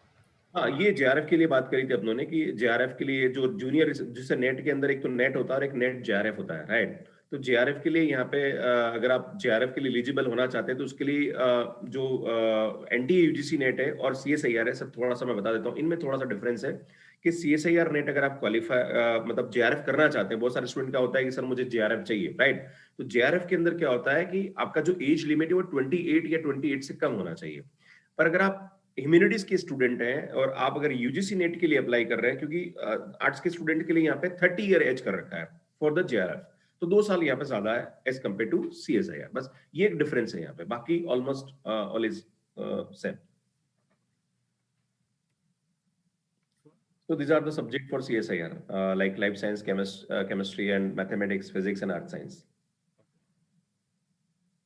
हाँ, ये जेआरएफ के लिए बात करी थी अपनों ने कि जेआरएफ के लिए जो जूनियर, जिससे नेट के अंदर एक तो नेट होता है और एक नेट जेआरएफ होता है, राइट। तो जेआरएफ के लिए यहाँ पे अगर आप जेआरएफ के लिए एलिजिबल होना चाहते हैं तो उसके लिए जो एनटीए यूजीसी नेट है और सीएसआईआर है, सब थोड़ा सा मैं बता देता हूँ। इनमें थोड़ा सा डिफरेंस है कि सीएसआईआर नेट अगर आप क्वालिफाई मतलब जेआरएफ करना चाहते हैं, बहुत सारे स्टूडेंट का होता है कि सर मुझे जेआरएफ चाहिए, राइट। तो जेआरएफ के अंदर क्या होता है कि आपका जो एज लिमिट है वो 28 या 28 से कम होना चाहिए। पर अगर आप ह्यूमैनिटीज के स्टूडेंट हैं और आप अगर यूजीसी नेट के लिए अप्लाई कर रहे हैं, क्योंकि आर्ट्स के स्टूडेंट के लिए यहाँ पे 30 ईयर एज कर रखा है फॉर द जेआरएफ, तो 2 साल यहाँ पे ज्यादा है एज कम्पेयर टू सीएसआईआर। बस ये एक डिफरेंस है यहाँ पे, बाकी almost all is same. So these are the subject for CSIR, like life science, chemistry and mathematics, physics and art science.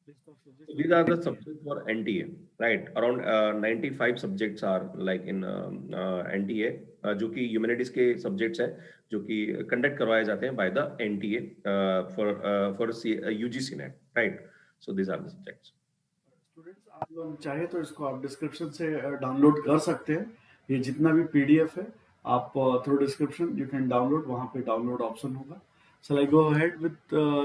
So these are the subjects for NTA, right? Around 95 subjects are like in NTA, जो कि humanities के subjects हैं, जो कि conduct करवाए जाते हैं by the NTA for UGC net, right. So these are the subjects. Students आप लोग चाहे तो इसको आप डिस्क्रिप्शन से डाउनलोड कर सकते हैं, ये जितना भी पीडीएफ है आप through description you can download, वहाँ पे डाउनलोड ऑप्शन होगा। So I go ahead with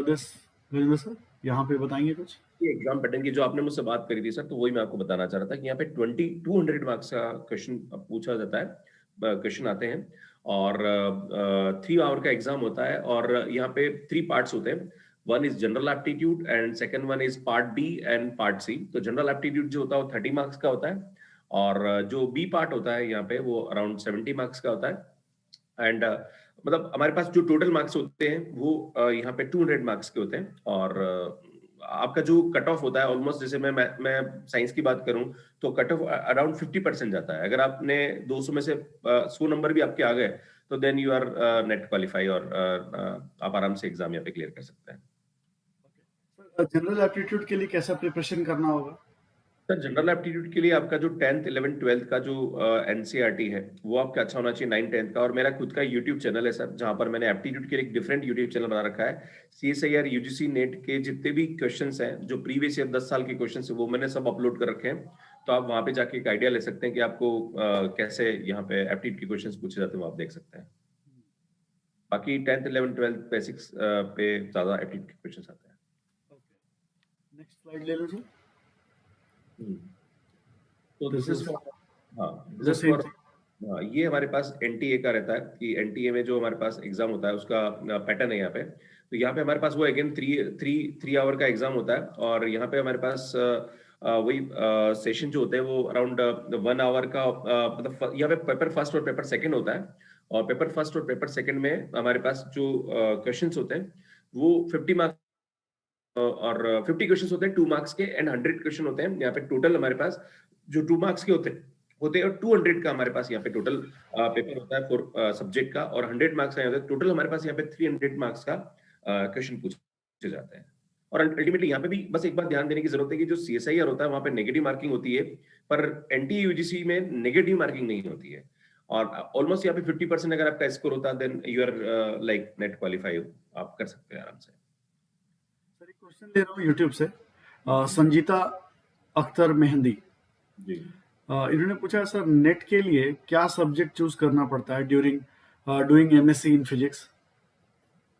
this Virendra sir, यहाँ पे बताएंगे कुछ? ये एग्जाम पैटर्न की जो आपने मुझसे बात करी थी सर, तो वही मैं आपको बताना चाह रहा था कि यहाँ पे 200 मार्क्स का क्वेश्चन पूछा जाता है, क्वेश्चन आते हैं, और 3 आवर का एग्जाम होता है और यहाँ पे 3 पार्ट्स होते हैं. One is general aptitude and second one is part B and part C. तो जनरल एप्टीट्यूड जो होता है वो 30 मार्क्स का होता है और जो बी पार्ट होता है यहाँ पे वो अराउंड 70 मार्क्स का होता है. एंड मतलब हमारे पास जो टोटल मार्क्स होते हैं वो यहाँ पे 200 मार्क्स के होते हैं. और आपका जो कट ऑफ होता है ऑलमोस्ट, जैसे मैं साइंस की बात करूं तो कट ऑफ अराउंड 50% जाता है. अगर आपने 200 में से 100 नंबर भी आपके आ गए तो then you are NET qualify और आप आराम से एग्जाम यहाँ पे क्लियर कर सकते हैं. जनरल एप्टीट्यूड के लिए कैसा प्रिपरेशन करना होगा? सर जनरल एप्टीट्यूड के लिए आपका जो 10th 11th 12th का जो एनसीईआरटी है वो आपका अच्छा होना चाहिए 9 10th का. और मेरा खुद का यूट्यूब चैनल है सर, जहां पर मैंने एप्टीट्यूड के लिए एक डिफरेंट यूट्यूब चैनल बना रखा है. सीएसआईआर यूजीसी नेट के जितने भी क्वेश्चंस हैं, जो प्रीवियस ईयर 10 साल के क्वेश्चंस है, वो मैंने सब अपलोड कर रखे हैं. तो आप वहां पे जाके एक आइडिया ले सकते हैं कि आपको कैसे यहाँ पे एप्टीट्यूड के क्वेश्चंस पूछे जाते हैं, वो आप देख सकते हैं. बाकी 10th 11th 12th बेसिक्स पे ज्यादा एप्टीट्यूड के क्वेश्चंस आते हैं. नेक्स्ट स्लाइड ले लो जी. तो This दिस is इज हाँ the same thing. ये हमारे पास एनटीए का रहता है कि एनटीए में जो हमारे पास एग्जाम होता है उसका पैटर्न है यहाँ पे. तो यहाँ पे हमारे पास वो अगेन 3 आवर का एग्जाम होता है और यहाँ पे हमारे पास वही सेशन जो होते हैं वो अराउंड 1 आवर का मतलब यहाँ पे पेपर फर्स्ट और पेपर सेकंड होता है. और पेपर फर्स्ट और पेपर सेकंड में हमारे पास जो क्वेश्चंस होते हैं वो 50 मार्क्स और 50 क्वेश्चंस होते हैं 2 मार्क्स के एंड 100 क्वेश्चन होते हैं. यहाँ पे टोटल हमारे पास जो 2 मार्क्स के होते हैं और 200 का हमारे पास यहाँ पे टोटल पेपर होता है फॉर सब्जेक्ट का. और 100 मार्क्स का टोटल हमारे पास यहाँ पे 300 मार्क्स का क्वेश्चन पूछे जाते हैं. और अल्टीमेटली यहाँ पे भी बस एक बात ध्यान देने की जरूरत है कि जो सीएसआईआर होता है वहां पे नेगेटिव मार्किंग होती है, पर एनटीए यूजीसी में नेगेटिव मार्किंग नहीं होती है. और ऑलमोस्ट यहाँ पे 50% अगर आपका स्कोर होता है then you are like NET qualify, आप कर सकते हैं आराम से. सर एक क्वेश्चन ले रहा हूँ यूट्यूब से. संजीता अख्तर मेहंदी जी. इन्होंने पूछा सर, नेट के लिए क्या सब्जेक्ट चूज करना पड़ता है during doing MSc in physics?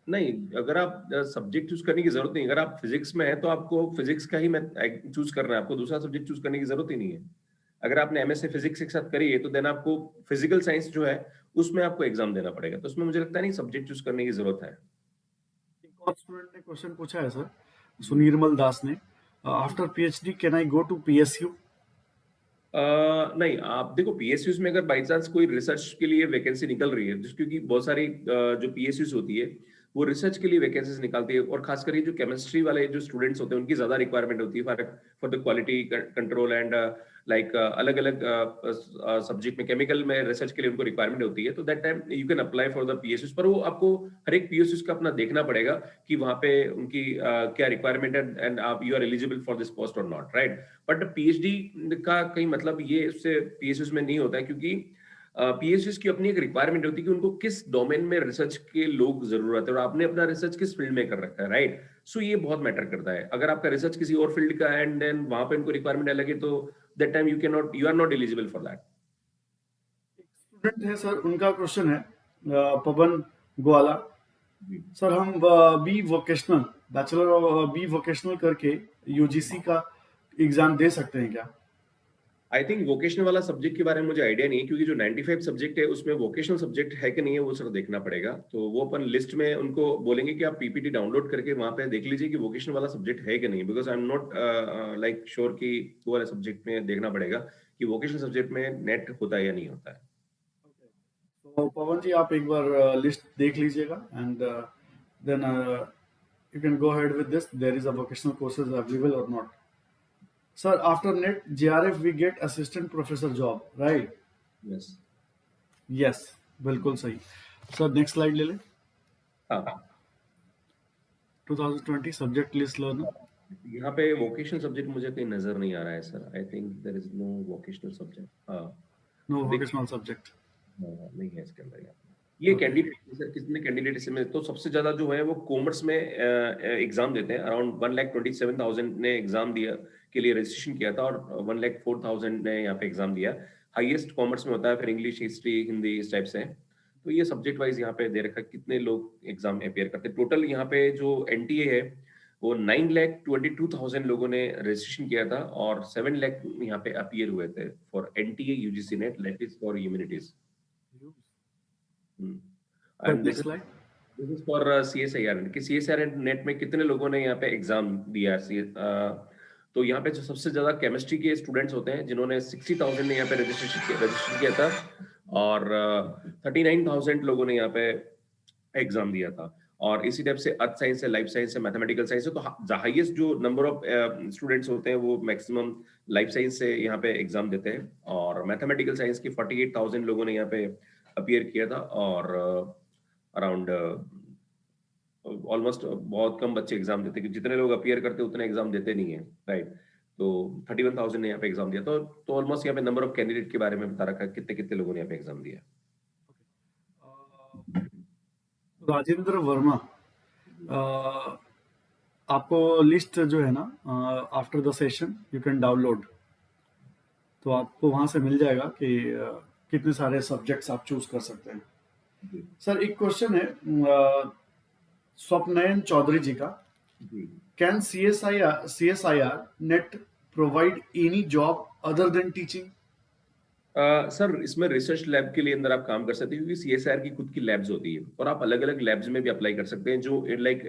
नहीं, अगर आप सब्जेक्ट चूज करने की जरूरत नहीं. अगर आप फिजिक्स में है तो आपको फिजिक्स का ही चूज करना है, आपको दूसरा सब्जेक्ट चूज करने की जरूरत ही नहीं है. अगर आपने एमएससी फिजिक्स के साथ करी है तो देन आपको फिजिकल साइंस जो है उसमें आपको एग्जाम देना पड़ेगा. तो उसमें मुझे लगता है नहीं सब्जेक्ट चूज करने की जरूरत है. एक और स्टूडेंट ने क्वेश्चन पूछा है सर, सुनीरमल दास ने, after PhD can I go to PSU? नहीं, आप देखो पीएसयूज में अगर बाई चांस कोई रिसर्च के लिए वैकेंसी निकल रही है, क्योंकि बहुत सारी जो पीएसयूज होती है वो रिसर्च के लिए वैकेंसीज निकालती है. और खासकर ये जो केमिस्ट्री वाले जो स्टूडेंट्स होते हैं उनकी ज्यादा रिक्वायरमेंट होती है for the quality control and like अलग अलग सब्जेक्ट में केमिकल में रिसर्च के लिए उनको रिक्वायरमेंट होती है. तो that time you can apply for the PSUs. पर वो आपको हर एक पीएसयूज का अपना देखना पड़ेगा कि वहां पे उनकी क्या रिक्वायरमेंट है एंड आप you are eligible for this post और नॉट, राइट. बट पीएचडी का कहीं मतलब ये उससे पीएसयूज में नहीं होता है, क्योंकि पीएचडी की अपनी एक रिक्वायरमेंट होती है कि उनको किस डोमेन में रिसर्च के लोग जरूरत है और आपने अपना रिसर्च किस फील्ड में कर रखा है, राइट. सो ये बहुत मैटर करता है. अगर आपका रिसर्च किसी और फील्ड का एंड देन वहां पे इनको रिक्वायरमेंट अलग है तो that time you are not eligible for that. Student है सर, उनका क्वेश्चन है, पवन ग्वाला. सर हम B vocational, bachelor of B vocational करके यूजीसी का एग्जाम दे सकते हैं क्या? आई थिंक वोकेशनल वाला सब्जेक्ट के बारे में मुझे आइडिया नहीं है, क्योंकि जो 95 सब्जेक्ट है उसमें वोकेशनल सब्जेक्ट है कि नहीं है वो सर देखना पड़ेगा. तो वो अपन लिस्ट में उनको बोलेंगे कि आप पीपीटी डाउनलोड करके वहां पे देख लीजिए कि वोकेशनल वाला सब्जेक्ट है कि नहीं. Because I am not like sure कि वो वाले सब्जेक्ट में देखना पड़ेगा कि वोकेशनल सब्जेक्ट में नेट होता है या नहीं होता है. तो पवन जी आप एक बार लिस्ट देख लीजिएगा and then you can go ahead with this. There is a vocational courses available और not? Sir, after NET, JRF, we get assistant professor job, right? Yes. Yes, बिल्कुल सही. Sir, next slide ले लें. हाँ. 2020 subject list learner. यहाँ पे vocational subject मुझे कहीं नजर नहीं आ रहा है sir. I think there is no vocational subject. No vocational subject. नहीं है इसके अंदर. ये कैंडिडेट सर, कितने कैंडिडेट इसमें, तो सबसे ज्यादा जो है वो कॉमर्स में एग्जाम देते हैं. अराउंड 1,27,000 ने एग्जाम दिया के लिए रजिस्ट्रेशन किया था और 1,04,000 ने यहाँ पे एग्जाम दिया. हाईएस्ट कॉमर्स में होता है, फिर इंग्लिश, हिस्ट्री, हिंदी इस टाइप से है. तो ये सब्जेक्ट वाइज यहाँ पे दे रखा है कितने लोग एग्जाम अपेयर करते हैं. टोटल यहाँ पे जो एनटीए है वो 9,22,000 लोगों ने रजिस्ट्रेशन किया था और 7 लाख यहाँ पे अपियर हुए थे for NTA UGC net, that is for humanities. And Next slide. This is for CSIR कि CSIR नेट में कितने लोगों ने यहाँ पे एग्जाम दिया है। तो यहाँ पे जो सबसे ज्यादा केमिस्ट्री के स्टूडेंट्स होते हैं जिन्होंने 60,000 ने यहाँ पे रजिस्टर किया था, और 39,000 लोगों ने यहाँ पे एग्जाम दिया था। और इसी टाइप से अर्थ साइंस है, लाइफ साइंस है, मैथमेटिकल साइंस है। तो हाईएस्ट जो नंबर ऑफ स्टूडेंट्स होते हैं वो मैक्सिमम लाइफ साइंस से यहाँ पे एग्जाम देते हैं, और मैथमेटिकल साइंस की 48,000 लोगों ने यहाँ पे अपीयर किया था, और अराउंड ऑलमोस्ट बहुत कम बच्चे एग्जाम देते हैं, जितने लोग अपीयर करते हैं उतने एग्जाम देते नहीं है, राइट। तो 31,000 ने यहाँ पे एग्जाम दिया। तो ऑलमोस्ट यहाँ पे नंबर ऑफ कैंडिडेट के बारे में बता रखा है, कितने कितने लोगों ने यहाँ पे एग्जाम दिया। राजेंद्र वर्मा, आपको लिस्ट जो है ना after the session you can download, तो आपको वहां से मिल जाएगा कि कितने सारे सब्जेक्ट्स आप चूज कर सकते हैं। सर एक क्वेश्चन है स्वप्नयन चौधरी जी का, can CSIR net provide any job other than teaching? Sir इसमें रिसर्च लैब के लिए अंदर आप काम कर सकते हैं, क्योंकि CSIR की खुद की लैब्स होती है, और आप अलग अलग लैब्स में भी अप्लाई कर सकते हैं जो लाइक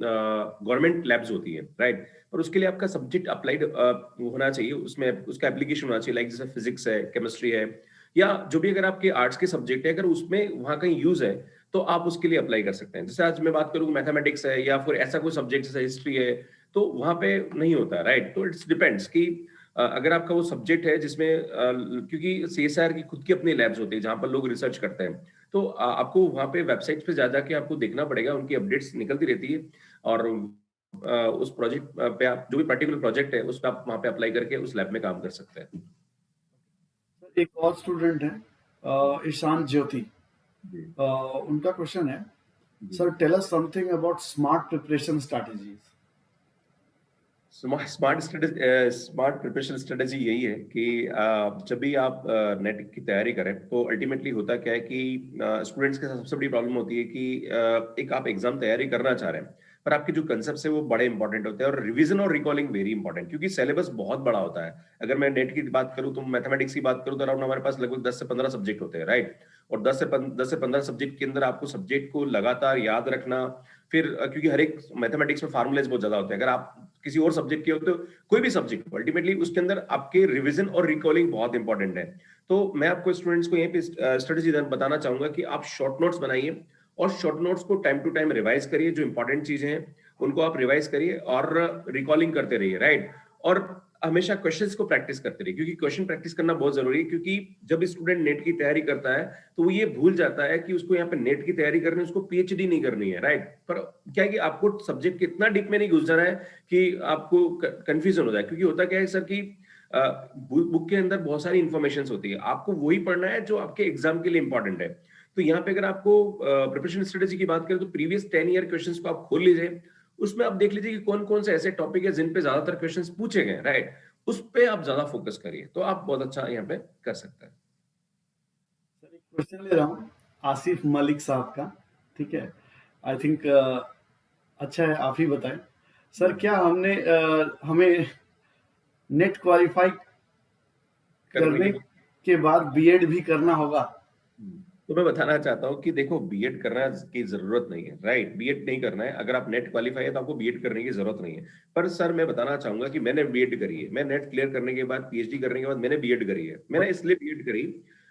गवर्नमेंट लैब्स होती है, राइट। और उसके लिए आपका सब्जेक्ट अप्लाइड होना चाहिए, उसमें उसका एप्लीकेशन होना चाहिए, लाइक जैसे फिजिक्स है, केमिस्ट्री है, या जो भी अगर आपके आर्ट्स के सब्जेक्ट है, अगर उसमें वहाँ कहीं यूज है तो आप उसके लिए अप्लाई कर सकते हैं। जैसे आज मैं बात करूँ मैथमेटिक्स है या फिर ऐसा कोई सब्जेक्ट जैसे हिस्ट्री है, तो वहाँ पे नहीं होता, राइट। तो इट्स डिपेंड्स कि अगर आपका वो सब्जेक्ट है जिसमें क्योंकि CSIR की खुद की अपनी लैब्स होती है जहां पर लोग रिसर्च करते हैं, तो आपको वहां पे वेबसाइट पे जा जाके आपको देखना पड़ेगा, उनकी अपडेट्स निकलती रहती है, और उस प्रोजेक्ट पे आप जो भी पर्टिकुलर प्रोजेक्ट है उस पर आप वहां पे अप्लाई करके उस लैब में काम कर सकते हैं। एक और स्टूडेंट है ईशान ज्योति, उनका क्वेश्चन है, sir tell us something about smart preparation strategies. Smart preparation strategy यही है कि जब भी आप नेट की तैयारी करें तो अल्टीमेटली होता क्या है कि स्टूडेंट्स के साथ सबसे बड़ी प्रॉब्लम होती है कि एक आप एग्जाम तैयारी करना चाह रहे हैं, पर आपके जो कंसेप्ट है वो बड़े इंपॉर्टेंट होते हैं, और रिवीजन और रिकॉलिंग वेरी इंपॉर्टेंट, क्योंकि सिलेबस बहुत बड़ा होता है। अगर मैं नेट की बात करूं तो मैथमेटिक्स की बात करूं तो अराउंड हमारे पास लगभग 10 से 15 सब्जेक्ट होते हैं, राइट। और 10 से 15 सब्जेक्ट के अंदर आपको सब्जेक्ट को लगातार याद रखना, फिर क्योंकि हर एक मैथमेटिक्स में फार्मूलेज बहुत ज्यादा होते हैं, अगर आप किसी और सब्जेक्ट के होते हो, कोई भी सब्जेक्ट अल्टीमेटली उसके अंदर आपके रिवीजन और रिकॉलिंग बहुत इंपॉर्टेंट है। तो मैं आपको स्टूडेंट्स को यहीं पे स्ट्रेटेजी बताना चाहूंगा कि आप शॉर्ट नोट्स बनाइए, और शॉर्ट नोट्स को टाइम टू टाइम रिवाइज करिए, जो इंपॉर्टेंट चीजें हैं उनको आप रिवाइज करिए और रिकॉलिंग करते रहिए, राइट। और हमेशा क्वेश्चंस को प्रैक्टिस करते रहिए, क्योंकि क्वेश्चन प्रैक्टिस करना बहुत जरूरी है, क्योंकि जब स्टूडेंट नेट की तैयारी करता है तो वो ये भूल जाता है कि उसको यहाँ पे नेट की तैयारी करनी है, उसको PhD नहीं करनी है, राइट। पर क्या है कि आपको सब्जेक्ट के इतना डीप में नहीं घुस जाना है कि आपको कंफ्यूजन हो जाए, क्योंकि होता क्या है सर कि बुक के अंदर बहुत सारी इंफॉर्मेशन होती है, आपको वही पढ़ना है जो आपके एग्जाम के लिए इंपॉर्टेंट है। तो यहाँ पे अगर आपको प्रिपरेशन स्ट्रेटेजी की बात करें तो प्रीवियस 10 ईयर क्वेश्चंस को आप खोल लीजिए, उसमें आप देख लीजिए कि कौन कौन से ऐसे टॉपिक है जिन पे ज्यादातर क्वेश्चंस पूछे गए, राइट। उस पे आप ज्यादा फोकस करिए, तो आप बहुत अच्छा यहाँ पे कर सकते हैं। सर एक क्वेश्चन ले रहा हूँ आसिफ मलिक साहब का, ठीक है, आई थिंक अच्छा है, आप ही बताएं सर, क्या हमें नेट क्वालिफाई करने के बाद बीएड भी करना होगा? तो मैं बताना चाहता हूँ कि देखो बीएड करना की जरूरत नहीं है, राइट। बीएड नहीं करना है, अगर आप नेट क्वालिफाई है तो आपको बीएड करने की जरूरत नहीं है। पर सर मैं बताना चाहूंगा कि मैंने बीएड करी है, मैं नेट क्लियर करने के बाद PhD करने के बाद मैंने बीएड करी है। मैंने इसलिए बीएड करी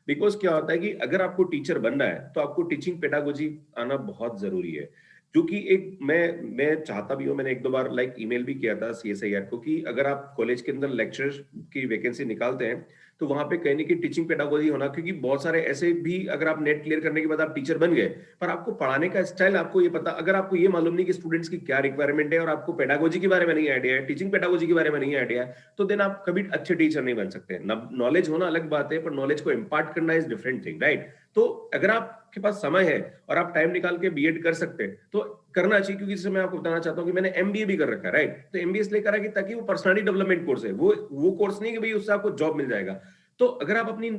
बिकॉज क्या होता है कि अगर आपको टीचर बनना है तो आपको टीचिंग पेडागोजी आना बहुत जरूरी है। क्योंकि एक मैं चाहता भी हूँ, मैंने एक दो बार लाइक ईमेल भी किया था CSIR को कि अगर आप कॉलेज के अंदर लेक्चर की वैकेंसी निकालते हैं तो वहां पे कहीं ना कहीं टीचिंग पेडागोजी होना, क्योंकि बहुत सारे ऐसे भी अगर आप नेट क्लियर करने के बाद आप टीचर बन गए पर आपको पढ़ाने का स्टाइल आपको ये पता, अगर आपको ये मालूम नहीं कि स्टूडेंट्स की क्या रिक्वायरमेंट है और आपको पेडागोजी के बारे में नहीं आइडिया है, टीचिंग पेडागोजी के बारे में नहीं आइडिया है, तो देन आप कभी अच्छे टीचर नहीं बन सकते। नॉलेज होना अलग बात है, पर नॉलेज को इम्पार्ट करना इज डिफरेंट थिंग, राइट। तो अगर आपके पास समय है और आप टाइम निकाल के बीएड कर सकते हैं तो करना चाहिए, क्योंकि जैसे मैं आपको बताना चाहता हूँ कि मैंने MBA भी कर रखा है, राइट। तो MBA इसलिए करा कि ताकि वो पर्सनालिटी डेवलपमेंट कोर्स है, वो कोर्स नहीं कि भाई उससे आपको जॉब मिल जाएगा। तो अगर आप अपनी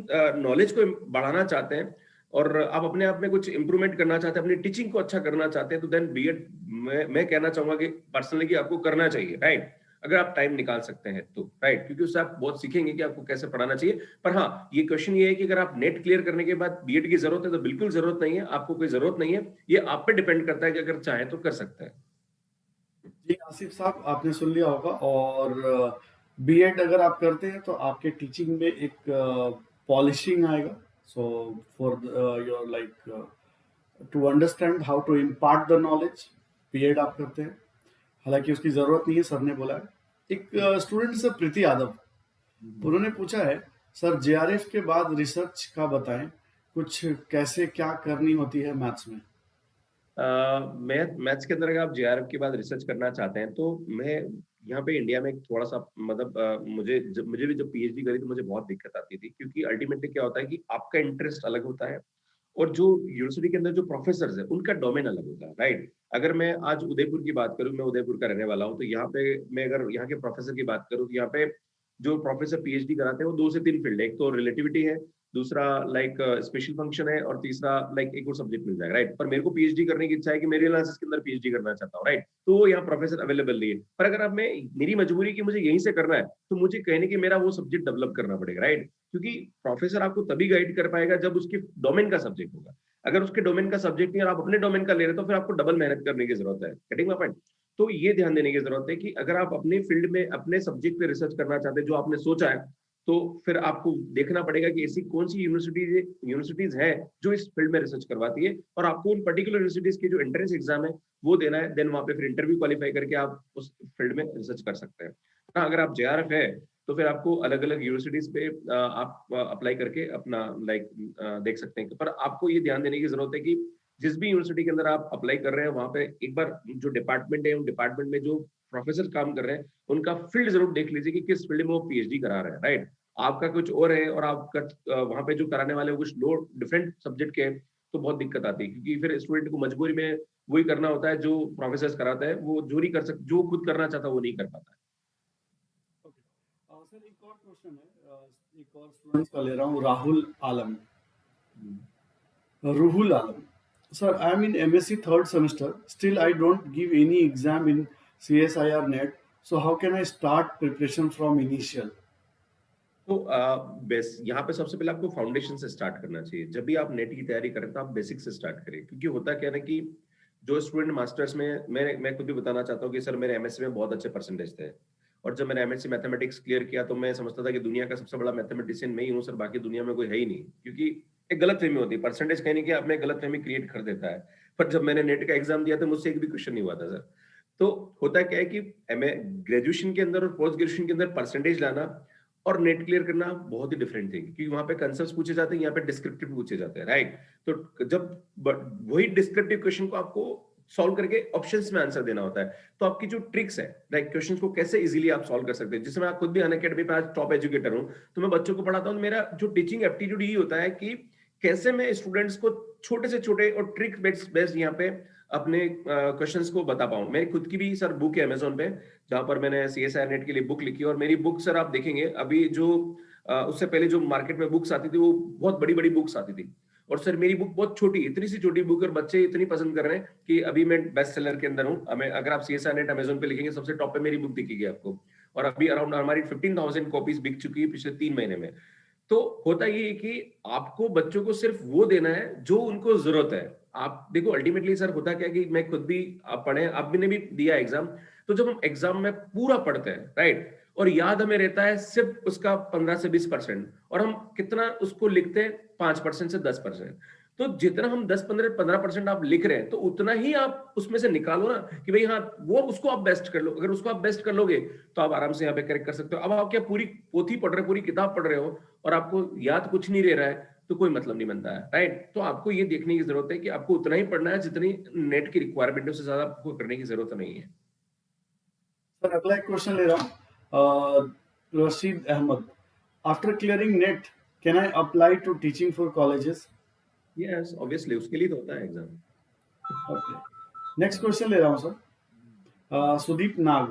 नॉलेज को बढ़ाना चाहते हैं और आप अपने आप में कुछ इंप्रूवमेंट करना चाहते हैं, अपनी टीचिंग को अच्छा करना चाहते हैं, तो देन बीएड मैं कहना चाहूंगा कि पर्सनली कि आपको करना चाहिए, राइट। अगर आप टाइम निकाल सकते हैं तो, राइट, क्योंकि उससे आप बहुत सीखेंगे कि आपको कैसे पढ़ाना चाहिए। पर हाँ, ये क्वेश्चन ये है कि अगर आप नेट क्लियर करने के बाद बीएड की जरूरत है तो बिल्कुल जरूरत नहीं है, आपको कोई जरूरत नहीं है, ये आप पे डिपेंड करता है कि अगर चाहे तो कर सकते हैं। जी आसिफ साहब, आपने सुन लिया होगा। और बीएड अगर आप करते हैं तो आपके टीचिंग में एक पॉलिशिंग आएगा। So for your like to understand how to impart the knowledge, BEd आप करते हैं। हालांकि उसकी जरूरत नहीं है, सर ने बोला है। एक स्टूडेंट से प्रीति यादव, उन्होंने पूछा है, सर जेआरएफ के बाद रिसर्च का बताएं, कुछ कैसे क्या करनी होती है मैथ्स में। मैथ्स के अंदर अगर आप जेआरएफ के बाद रिसर्च करना चाहते हैं तो मैं यहाँ पे इंडिया में थोड़ा सा मतलब मुझे भी जब पीएचडी करी तो मुझे बहुत दिक्कत आती थी, क्योंकि अल्टीमेटली क्या होता है कि आपका इंटरेस्ट अलग होता है और जो यूनिवर्सिटी के अंदर जो प्रोफेसर है उनका डोमेन अलग होता है, राइट। अगर मैं आज उदयपुर की बात करूं, मैं उदयपुर का रहने वाला हूं, तो यहाँ पे मैं अगर यहाँ के प्रोफेसर की बात करूं तो यहाँ पे जो प्रोफेसर पीएचडी कराते हैं वो 2 से 3 फील्ड है। एक तो रिलेटिविटी है, दूसरा लाइक स्पेशल फंक्शन है, और तीसरा लाइक एक और सब्जेक्ट मिल जाएगा, राइट। पर मेरे को पीएचडी करने की इच्छा है कि मेरे एनालिसिस के अंदर पीएचडी करना चाहता हूँ, राइट, तो वो यहाँ प्रोफेसर अवेलेबल नहीं है। पर अगर अब मैं मेरी मजबूरी की मुझे यहीं से करना है तो मुझे कहने की मेरा वो सब्जेक्ट डेवलप करना पड़ेगा, राइट, क्योंकि प्रोफेसर आपको तभी गाइड कर पाएगा जब उसके डोमेन का सब्जेक्ट होगा। अगर उसके डोमेन का सब्जेक्ट नहीं और आप अपने डोमेन का ले रहे हो तो फिर आपको डबल मेहनत करने की जरूरत है। Getting my point? तो ये ध्यान देने की जरूरत है कि अगर आप अपने फील्ड में अपने सब्जेक्ट पे रिसर्च करना चाहते हैं जो आपने सोचा है, तो फिर आपको देखना पड़ेगा कि ऐसी कौन सी यूनिवर्सिटीज है जो इस फील्ड में रिसर्च करवाती है, और आपको उन पर्टिकुलर यूनिवर्सिटीज के जो एंट्रेंस एग्जाम है वो देना है। देन वहां पे फिर इंटरव्यू क्वालिफाई करके आप उस फील्ड में रिसर्च कर सकते हैं। हाँ, अगर आप जेआरएफ है तो फिर आपको अलग अलग यूनिवर्सिटीज पे आप अप्लाई करके अपना लाइक देख सकते हैं। पर आपको ये ध्यान देने की जरूरत है कि जिस भी यूनिवर्सिटी के अंदर आप अप्लाई कर रहे हैं वहां पे एक बार जो डिपार्टमेंट है, उन डिपार्टमेंट में जो प्रोफेसर काम कर रहे हैं उनका फील्ड जरूर देख लीजिए कि किस फील्ड में वो पीएचडी करा रहे हैं, राइट। आपका कुछ और है और आपका वहां पे जो कराने वाले कुछ लो डिफरेंट सब्जेक्ट के हैं, तो बहुत दिक्कत आती है, क्योंकि फिर स्टूडेंट को मजबूरी में वही करना होता है जो प्रोफेसर कराता है, वो जो नहीं कर सक जो खुद करना चाहता है वो नहीं कर पाता है। ओके सर, एक और क्वेश्चन है, एक और स्टूडेंट का ले रहा हूँ, राहुल आलम। Ruhul Alam. Sir, I am in MSc third semester. Still, I don't give any exam in CSIR net. So, how can I start preparation from initial? तो बेस यहाँ पे सबसे पहले आपको फाउंडेशन से स्टार्ट करना चाहिए। जब भी आप नेट की तैयारी करें तो आप बेसिक से स्टार्ट करें, क्योंकि होता क्या है ना कि जो स्टूडेंट मास्टर्स में, मैं खुद भी बताना चाहता हूँ कि सर मेरे एमएससी में बहुत अच्छे परसेंटेज थे, और जब मैंने एमएससी मैथमेटिक्स क्लियर किया तो मैं समझता था कि दुनिया का सबसे बड़ा मैथमेटिशियन मैं ही हूँ सर, बाकी दुनिया में कोई है ही नहीं, क्योंकि एक गलत फहमी होती है। परसेंटेज कहने की आपने गलत फहमी क्रिएट कर देता है। पर जब मैंने नेट का एग्जाम दिया तो मुझसे एक भी क्वेश्चन नहीं हुआ था सर। तो होता क्या है कि ग्रेजुएशन के अंदर और पोस्ट ग्रेजुएशन के अंदर परसेंटेज लाना और नेट क्लियर करना बहुत ही डिफरेंट थिंग, क्योंकि वहां पे कंसेप्ट पूछे जाते हैं, यहाँ पे डिस्क्रिप्टिव पूछे जाते हैं, राइट। तो जब वही डिस्क्रिप्टिव क्वेश्चन को आपको सॉल्व करके ऑप्शंस में आंसर देना होता है, तो आपकी जो ट्रिक्स है लाइक क्वेश्चन को कैसे इजीली आप सॉल्व कर सकते हैं। जिसमें मैं खुद भी अनअकैडमी पे आज टॉप एजुकेटर हूं, तो मैं बच्चों को पढ़ाता हूं। मेरा जो टीचिंग एप्टीट्यूड ये होता है कि कैसे मैं स्टूडेंट्स को छोटे से छोटे और ट्रिक बेस्ड यहाँ पे अपने क्वेश्चंस को बता पाऊं। मेरी खुद की भी सर बुक है अमेजोन पे, जहां पर मैंने सीएसआईआर नेट के लिए बुक लिखी, और मेरी बुक सर आप देखेंगे अभी जो उससे पहले जो मार्केट में बुक्स आती थी वो बहुत बड़ी बड़ी बुक्स आती थी, और सर मेरी बुक बहुत छोटी, इतनी सी छोटी बुक, और बच्चे इतनी पसंद कर रहे हैं कि अभी मैं बेस्ट सेलर के अंदर हूँ। हमें अगर आप सीएसआर नेट अमेजोन पे लिखेंगे सबसे टॉप पे मेरी बुक दिखेगी आपको, और अभी अराउंड हमारी 15,000 कॉपीज बिक चुकी है पिछले 3 महीने में। तो होता ये है कि आपको बच्चों को सिर्फ वो देना है जो उनको जरूरत है। आप देखो अल्टीमेटली सर होता क्या है कि मैं खुद भी, आप पढ़े, आप ने भी दिया एग्जाम, तो जब हम एग्जाम में पूरा पढ़ते हैं, राइट, और याद हमें रहता है सिर्फ उसका 15 से 20%, और हम कितना उसको लिखते हैं 5% से 10%। तो जितना हम 10-15% आप लिख रहे हैं तो उतना ही आप उसमें से निकालो ना कि भाई हाँ वो उसको आप बेस्ट कर लो। अगर उसको आप बेस्ट कर लोगे तो आप आराम से यहाँ पे करेक्ट कर सकते हो। अब आप क्या पूरी पोथी पढ़ रहे हो, पूरी किताब पढ़ रहे हो, और आपको याद कुछ नहीं रह रहा है, तो कोई मतलब नहीं बनता है, राइट। तो आपको ये देखने की जरूरत है कि आपको उतना ही पढ़ना है जितनी नेट की रिक्वायरमेंट है, उससे ज्यादा आपको करने की जरूरत नहीं है। सर, अगला एक क्वेश्चन ले रहा हूँ, Rashid Ahmed. After clearing NET, can I apply to teaching for colleges? Yes, obviously उसके लिए तो होता है एग्जाम। ओके, नेक्स्ट क्वेश्चन ले रहा हूँ sir, Sudeep Nag.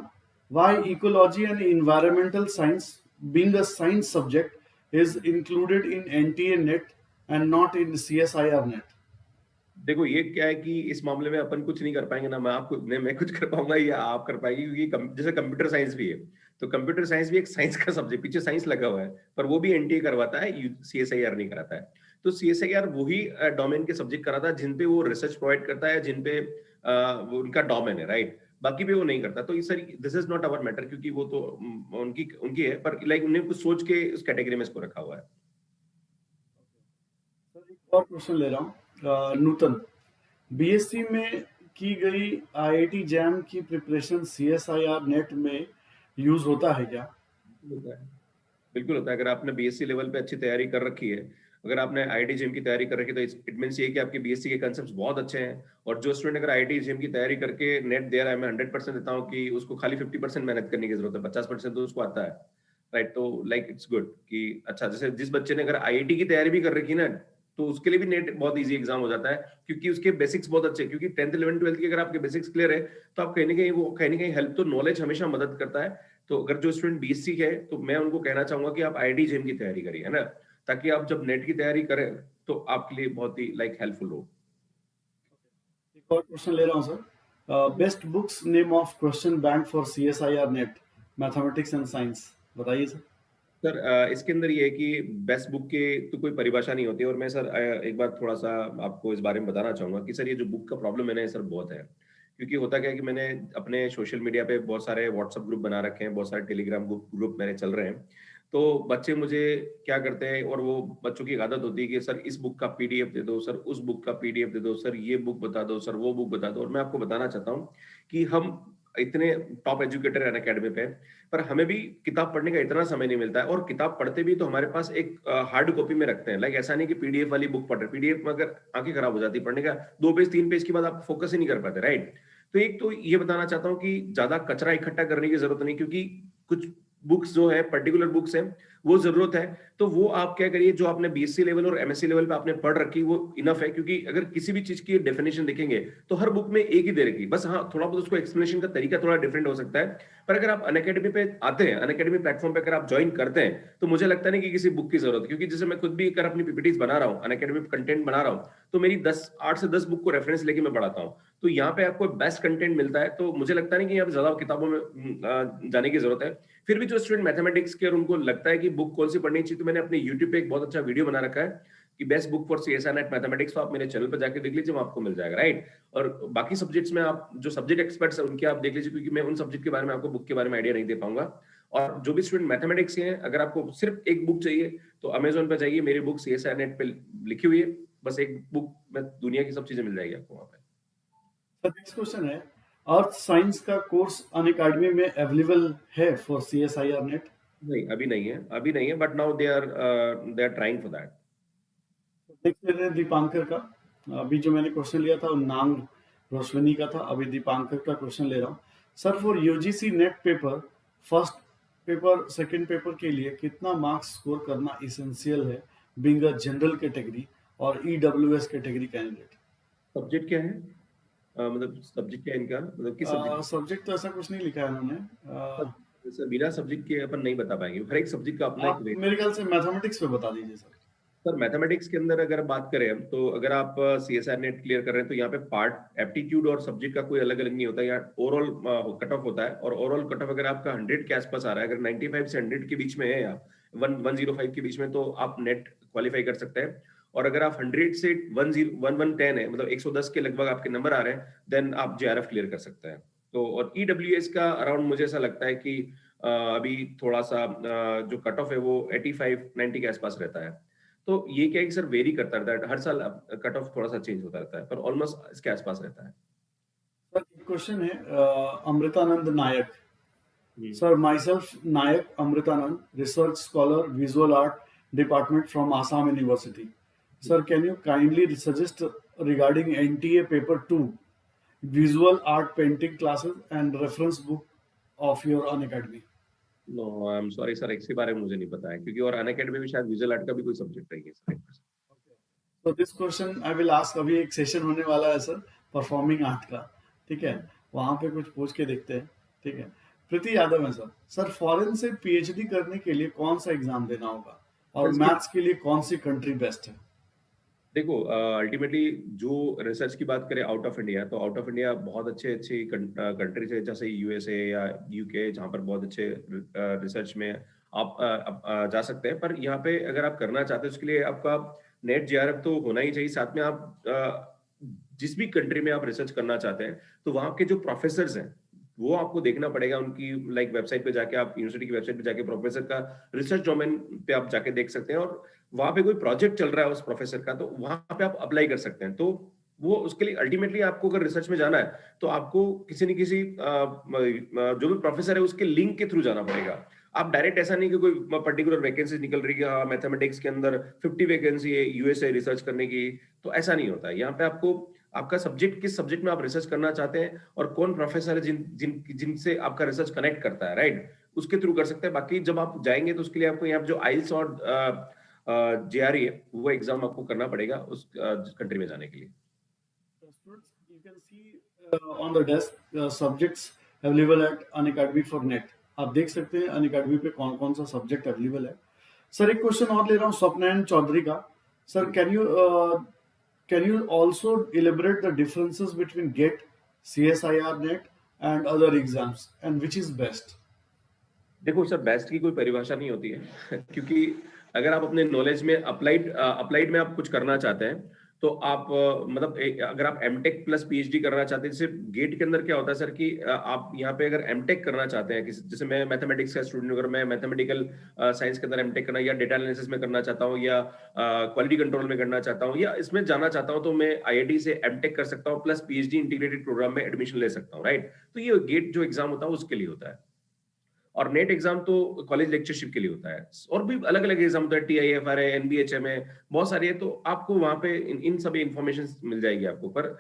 Why ecology and environmental science, being a science subject, is included in NTA net and not in CSIR net? देखो ये क्या है कि इस मामले में अपन कुछ नहीं कर पाएंगे ना, मैं कुछ कर पाऊंगा या आप कर पाएंगे, क्योंकि जैसे कंप्यूटर साइंस भी है, तो कंप्यूटर साइंस भी एक साइंस का सब्जेक्ट, पीछे साइंस लगा हुआ है, पर वो भी एनटीए करवाता है, सीएसआईआर नहीं कराता है। तो सीएसआईआर वही डोमेन के सब्जेक्ट कराता है जिन पे वो रिसर्च प्रोवाइड करता है, जिन पे वो उनका डोमेन है, राइट। बाकी पे वो नहीं करता। तो sir this is not our matter, क्योंकि वो तो उनकी उनकी है, पर लाइक उन्हें कुछ सोच के उस कैटेगरी में इसको रखा हुआ है। सर एक और क्वेश्चन ले रहा हूँ, नूतन, बीएससी में की गई आईआईटी जैम की प्रिपरेशन सीएसआईआर नेट में यूज होता है क्या? होता है, बिल्कुल होता है। अगर आपने बीएससी लेवल पे अच्छी तैयारी कर रखी है, अगर आपने आईआईटी जेईई की तैयारी कर रखी है, तो इट मींस ये कि आपके बीएससी के कांसेप्ट्स बहुत अच्छे हैं। और जो स्टूडेंट अगर आईआईटी जेईई की तैयारी करके नेट दे रहा है, मैं 100% देता हूँ कि उसको खाली 50% मेहनत करने की जरूरत है, 50% तो उसको आता है, राइट। तो लाइक इट्स गुड कि अच्छा, जैसे जिस बच्चे ने अगर आईआईटी की तैयारी भी कर रखी है ना, तो उसके लिए भी नेट बहुत इजी एग्जाम हो जाता है, क्योंकि उसके बेसिक्स बहुत अच्छे हैं। क्योंकि 10th 11th 12th की अगर आपके बेसिक्स क्लियर है, तो आप कहीं ना कहीं हेल्प, तो नॉलेज हमेशा मदद करता है। तो अगर जो स्टूडेंट बीएससी है, तो मैं उनको कहना चाहूंगा कि आप आईआईटी जेईई की तैयारी करिए, है ना, ताकि आप जब नेट की तैयारी करें तो आपके लिए बहुत ही लाइक हेल्पफुल हो। एक और क्वेश्चन ले रहा हूँ sir, best books name of question bank for CSIR net mathematics and science, बताइए सर। सर इसके अंदर ये है कि बेस्ट बुक के तो कोई परिभाषा नहीं होती है। और मैं सर एक बार थोड़ा सा आपको इस बारे में बताना चाहूंगा कि सर ये जो बुक का प्रॉब्लम है ना, ये सर बहुत है। क्योंकि होता क्या है कि मैंने अपने सोशल मीडिया पे बहुत सारे व्हाट्सएप ग्रुप बना रखे हैं, बहुत सारे टेलीग्राम ग्रुप मेरे चल रहे हैं। तो बच्चे मुझे क्या करते हैं, और वो बच्चों की एक आदत होती है कि सर इस बुक का पीडीएफ दे दो, सर उस बुक का पीडीएफ दे दो, सर ये बुक बता दो, सर वो बुक बता दो। और मैं आपको बताना चाहता हूँ कि हम इतने टॉप एजुकेटर हैं अकेडमी पे, पर हमें भी किताब पढ़ने का इतना समय नहीं मिलता है। और किताब पढ़ते भी तो हमारे पास एक हार्ड कॉपी में रखते हैं। लाइक ऐसा नहीं कि पीडीएफ वाली बुक पढ़ रहे, पीडीएफ में अगर आंखें खराब हो जाती है पढ़ने का, 2 पेज 3 पेज के बाद आप फोकस ही नहीं कर पाते, राइट। तो एक तो ये बताना चाहता हूँ कि ज्यादा कचरा इकट्ठा करने की जरूरत नहीं, क्योंकि कुछ बुक्स जो है, पर्टिकुलर बुक्स हैं, वो जरूरत है। तो वो आप क्या करिए, जो आपने बीएससी लेवल और एमएससी लेवल पे आपने पढ़ रखी वो इनफ है। क्योंकि अगर किसी भी चीज की डेफिनेशन देखेंगे तो हर बुक में एक ही दे रखी, बस हाँ थोड़ा बहुत उसको एक्सप्लेनेशन का तरीका थोड़ा डिफरेंट हो सकता है। पर अगर आप अनअकैडमी पे आते हैं, अनअकैडमी प्लेटफॉर्म पे अगर आप ज्वाइन करते हैं, तो मुझे लगता नहीं कि किसी बुक की जरूरत है। क्योंकि जैसे मैं खुद भी अगर अपनी पीपीटीज बना रहा हूँ, अनअकैडमी पे कंटेंट बना रहा हूँ, तो मेरी 8 से 10 बुक को रेफरेंस लेके मैं पढ़ाता हूँ। तो यहाँ पे आपको बेस्ट कंटेंट मिलता है। तो मुझे लगता नहीं कि यहाँ पे ज्यादा किताबों में जाने की जरूरत है। फिर भी जो स्टूडेंट मैथमेटिक्स के और उनको लगता है कि बुक कौन सी पढ़नी चाहिए, तो मैंने अपने यूट्यूब पे एक बहुत अच्छा वीडियो बना रखा है कि best book for CSR net mathematics. तो आप मेरे चैनल पर जाकर देख लीजिए, वो आपको मिल जाएगा, राइट। और बाकी सब्जेक्ट्स में आप जो सब्जेक्ट एक्सपर्ट्स हैं उनके आप देख लीजिए, क्योंकि मैं उन सब्जेक्ट के बारे में आपको बुक के बारे में आइडिया नहीं दे पाऊंगा। और जो भी स्टूडेंट मैथमेटिक्स के हैं, अगर आपको सिर्फ एक बुक चाहिए तो अमेजोन पे जाइए, मेरी बुक सीएसआर नेट पे लिखी हुई है, बस एक बुक में दुनिया की सब चीजें मिल जाएगी आपको वहां पे। सर नेक्स्ट क्वेश्चन है, अर्थ साइंस का कोर्स अनअकैडमी में अवेलेबल है फॉर सीएसआईआर नेट? नहीं, अभी नहीं है, अभी नहीं है, but now they are trying for that. देख लेते हैं दीपांकर का। अभी जो मैंने क्वेश्चन लिया था वो नांग रोशनी का था, अभी दीपांकर का क्वेश्चन ले रहा हूँ। Sir for UGC net paper, first paper second paper के लिए कितना मार्क्स स्कोर करना इसेंशियल है, बीइंग अ जनरल कैटेगरी और ईडब्ल्यूएस कैटेगरी कैंडिडेट? सब्जेक्ट क्या है? मतलब सब्जेक्ट क्या है इनका, मतलब किस सब्जेक्ट? सब्जेक्ट तो ऐसा कुछ नहीं लिखा है उन्होंने। सर बिना सब्जेक्ट के अपन नहीं बता पाएंगे, हर एक सब्जेक्ट का अपना एक आप वेट। मेरे ख्याल से मैथमेटिक्स पे बता दीजिए सर। सर मैथमेटिक्स के अंदर अगर बात करें हम, तो अगर आप सीएसआर नेट क्लियर कर रहे हैं, तो यहाँ पे पार्ट एप्टीट्यूड और सब्जेक्ट का कोई अलग अलग नहीं होता, यहाँ ओवरऑल कट ऑफ होता है। और ओवरऑल कट ऑफ अगर आपका 100 के आसपास आ रहा है, अगर 95 से 100 के बीच में है, या 105 के बीच में, तो आप नेट क्वालिफाई कर सकते हैं। और अगर आप 100 से 110 है, मतलब 110 के लगभग आपके नंबर आ रहे हैं, देन आप जेआरएफ क्लियर कर सकते हैं। तो और ईडब्ल्यूएस का अराउंड मुझे ऐसा लगता है कि अभी थोड़ा सा जो कट ऑफ है वो 85 90 के आसपास रहता है। तो ये क्या है कि सर वेरी करता रहता है, हर साल कट ऑफ थोड़ा सा चेंज होता रहता है, पर ऑलमोस्ट इसके आसपास रहता है। सर एक क्वेश्चन है, अमृतानंद नायक। हम्म। Sir, myself Nayak Amritanand, research scholar, visual art department from Assam University. Sir, can you kindly suggest regarding NTA paper 2, visual art painting classes and reference book of your Unacademy? No I am sorry sir, इसके बारे में मुझे नहीं पता है, क्योंकि और Unacademy में शायद विजुअल आर्ट का भी कोई सब्जेक्ट नहीं है सर। तो this question I will ask, अभी एक सेशन होने वाला है सर परफॉर्मिंग आर्ट का, ठीक है, वहां पे कुछ पूछ के देखते हैं, ठीक है। प्रीति यादव है सर। सर फॉरेन से पीएचडी करने के लिए कौन सा एग्जाम देना होगा और सर इसके मैथ्स के लिए कौन सी कंट्री बेस्ट है? देखो, अल्टीमेटली जो रिसर्च की बात करें आउट ऑफ इंडिया, तो आउट ऑफ इंडिया बहुत अच्छे अच्छी कंट्रीज है, जैसे यूएसए या यूके, जहाँ पर बहुत अच्छे रिसर्च में आप जा सकते हैं। पर यहाँ पे अगर आप करना चाहते हैं, उसके लिए आपका नेट जेआरएफ तो होना ही चाहिए। साथ में आप जिस भी कंट्री में आप रिसर्च करना चाहते हैं, तो वहाँ के जो प्रोफेसर्स हैं, वो आपको देखना पड़ेगा। उनकी लाइक वेबसाइट पे जाके, आप यूनिवर्सिटी की वेबसाइट पे जाके प्रोफेसर का रिसर्च डोमेन पे आप जाके देख सकते हैं, और वहां पे कोई प्रोजेक्ट चल रहा है उस प्रोफेसर का, तो वहां पे आप अप्लाई कर सकते हैं। तो वो उसके लिए अल्टीमेटली आपको अगर रिसर्च में जाना है, तो आपको किसी न किसी जो भी प्रोफेसर है उसके लिंक के थ्रू जाना पड़ेगा। आप डायरेक्ट ऐसा नहीं कि कोई पर्टिकुलर वैकेंसी निकल रही है, हाँ मैथमेटिक्स के अंदर 50 वैकेंसी है यूएसए रिसर्च करने की, तो ऐसा नहीं होता है। यहाँ पे आपको आपका सब्जेक्ट, किस सब्जेक्ट में आप रिसर्च करना चाहते हैं और कौन प्रोफेसर है जिनसे आपका रिसर्च कनेक्ट करता है, राइट, उसके थ्रू कर सकते हैं। बाकी जब आप जाएंगे तो उसके लिए आपको यहाँ जो आइल्स और जेआरई है, वो एग्जाम आपको करना पड़ेगा उस कंट्री में जाने के लिए। Students, you can see on the desk subjects available at Unacademy for Net. आप देख सकते हैं अनअकैडमी पे कौन कौन सा सब्जेक्ट अवेलेबल है। सर एक क्वेश्चन और ले रहा हूँ स्वप्नायन चौधरी का। Sir can you also elaborate the differences between GATE, CSIR NET and other exams and which is best? देखो सर, बेस्ट की कोई परिभाषा नहीं होती है क्योंकि अगर आप अपने नॉलेज में अप्लाइड में आप कुछ करना चाहते हैं, तो आप मतलब अगर आप एमटेक प्लस पीएचडी करना चाहते हैं, जैसे गेट के अंदर क्या होता है सर कि आप यहाँ पे अगर एमटेक करना चाहते हैं, जैसे मैं मैथमेटिक्स का स्टूडेंट, अगर मैं मैथमेटिकल साइंस के अंदर एमटेक करना या डेटा एनालिसिस में करना चाहता हूँ या क्वालिटी कंट्रोल में करना चाहता हूँ या इसमें जाना चाहता हूँ, तो मैं आईआईटी से एमटेक कर सकता हूँ प्लस पीएचडी इंटीग्रेटेड प्रोग्राम में एडमिशन ले सकता हूँ, राइट। तो ये गेट जो एग्जाम होता है उसके लिए होता है, और नेट एग्जाम तो कॉलेज लेक्चरशिप के लिए होता है। और भी अलग अलग एग्जाम होता है, टीआईएफआर है, एनबीएचएम है, बहुत सारी है। तो आपको वहां पे इन सभी इंफॉर्मेशन मिल जाएगी आपको। पर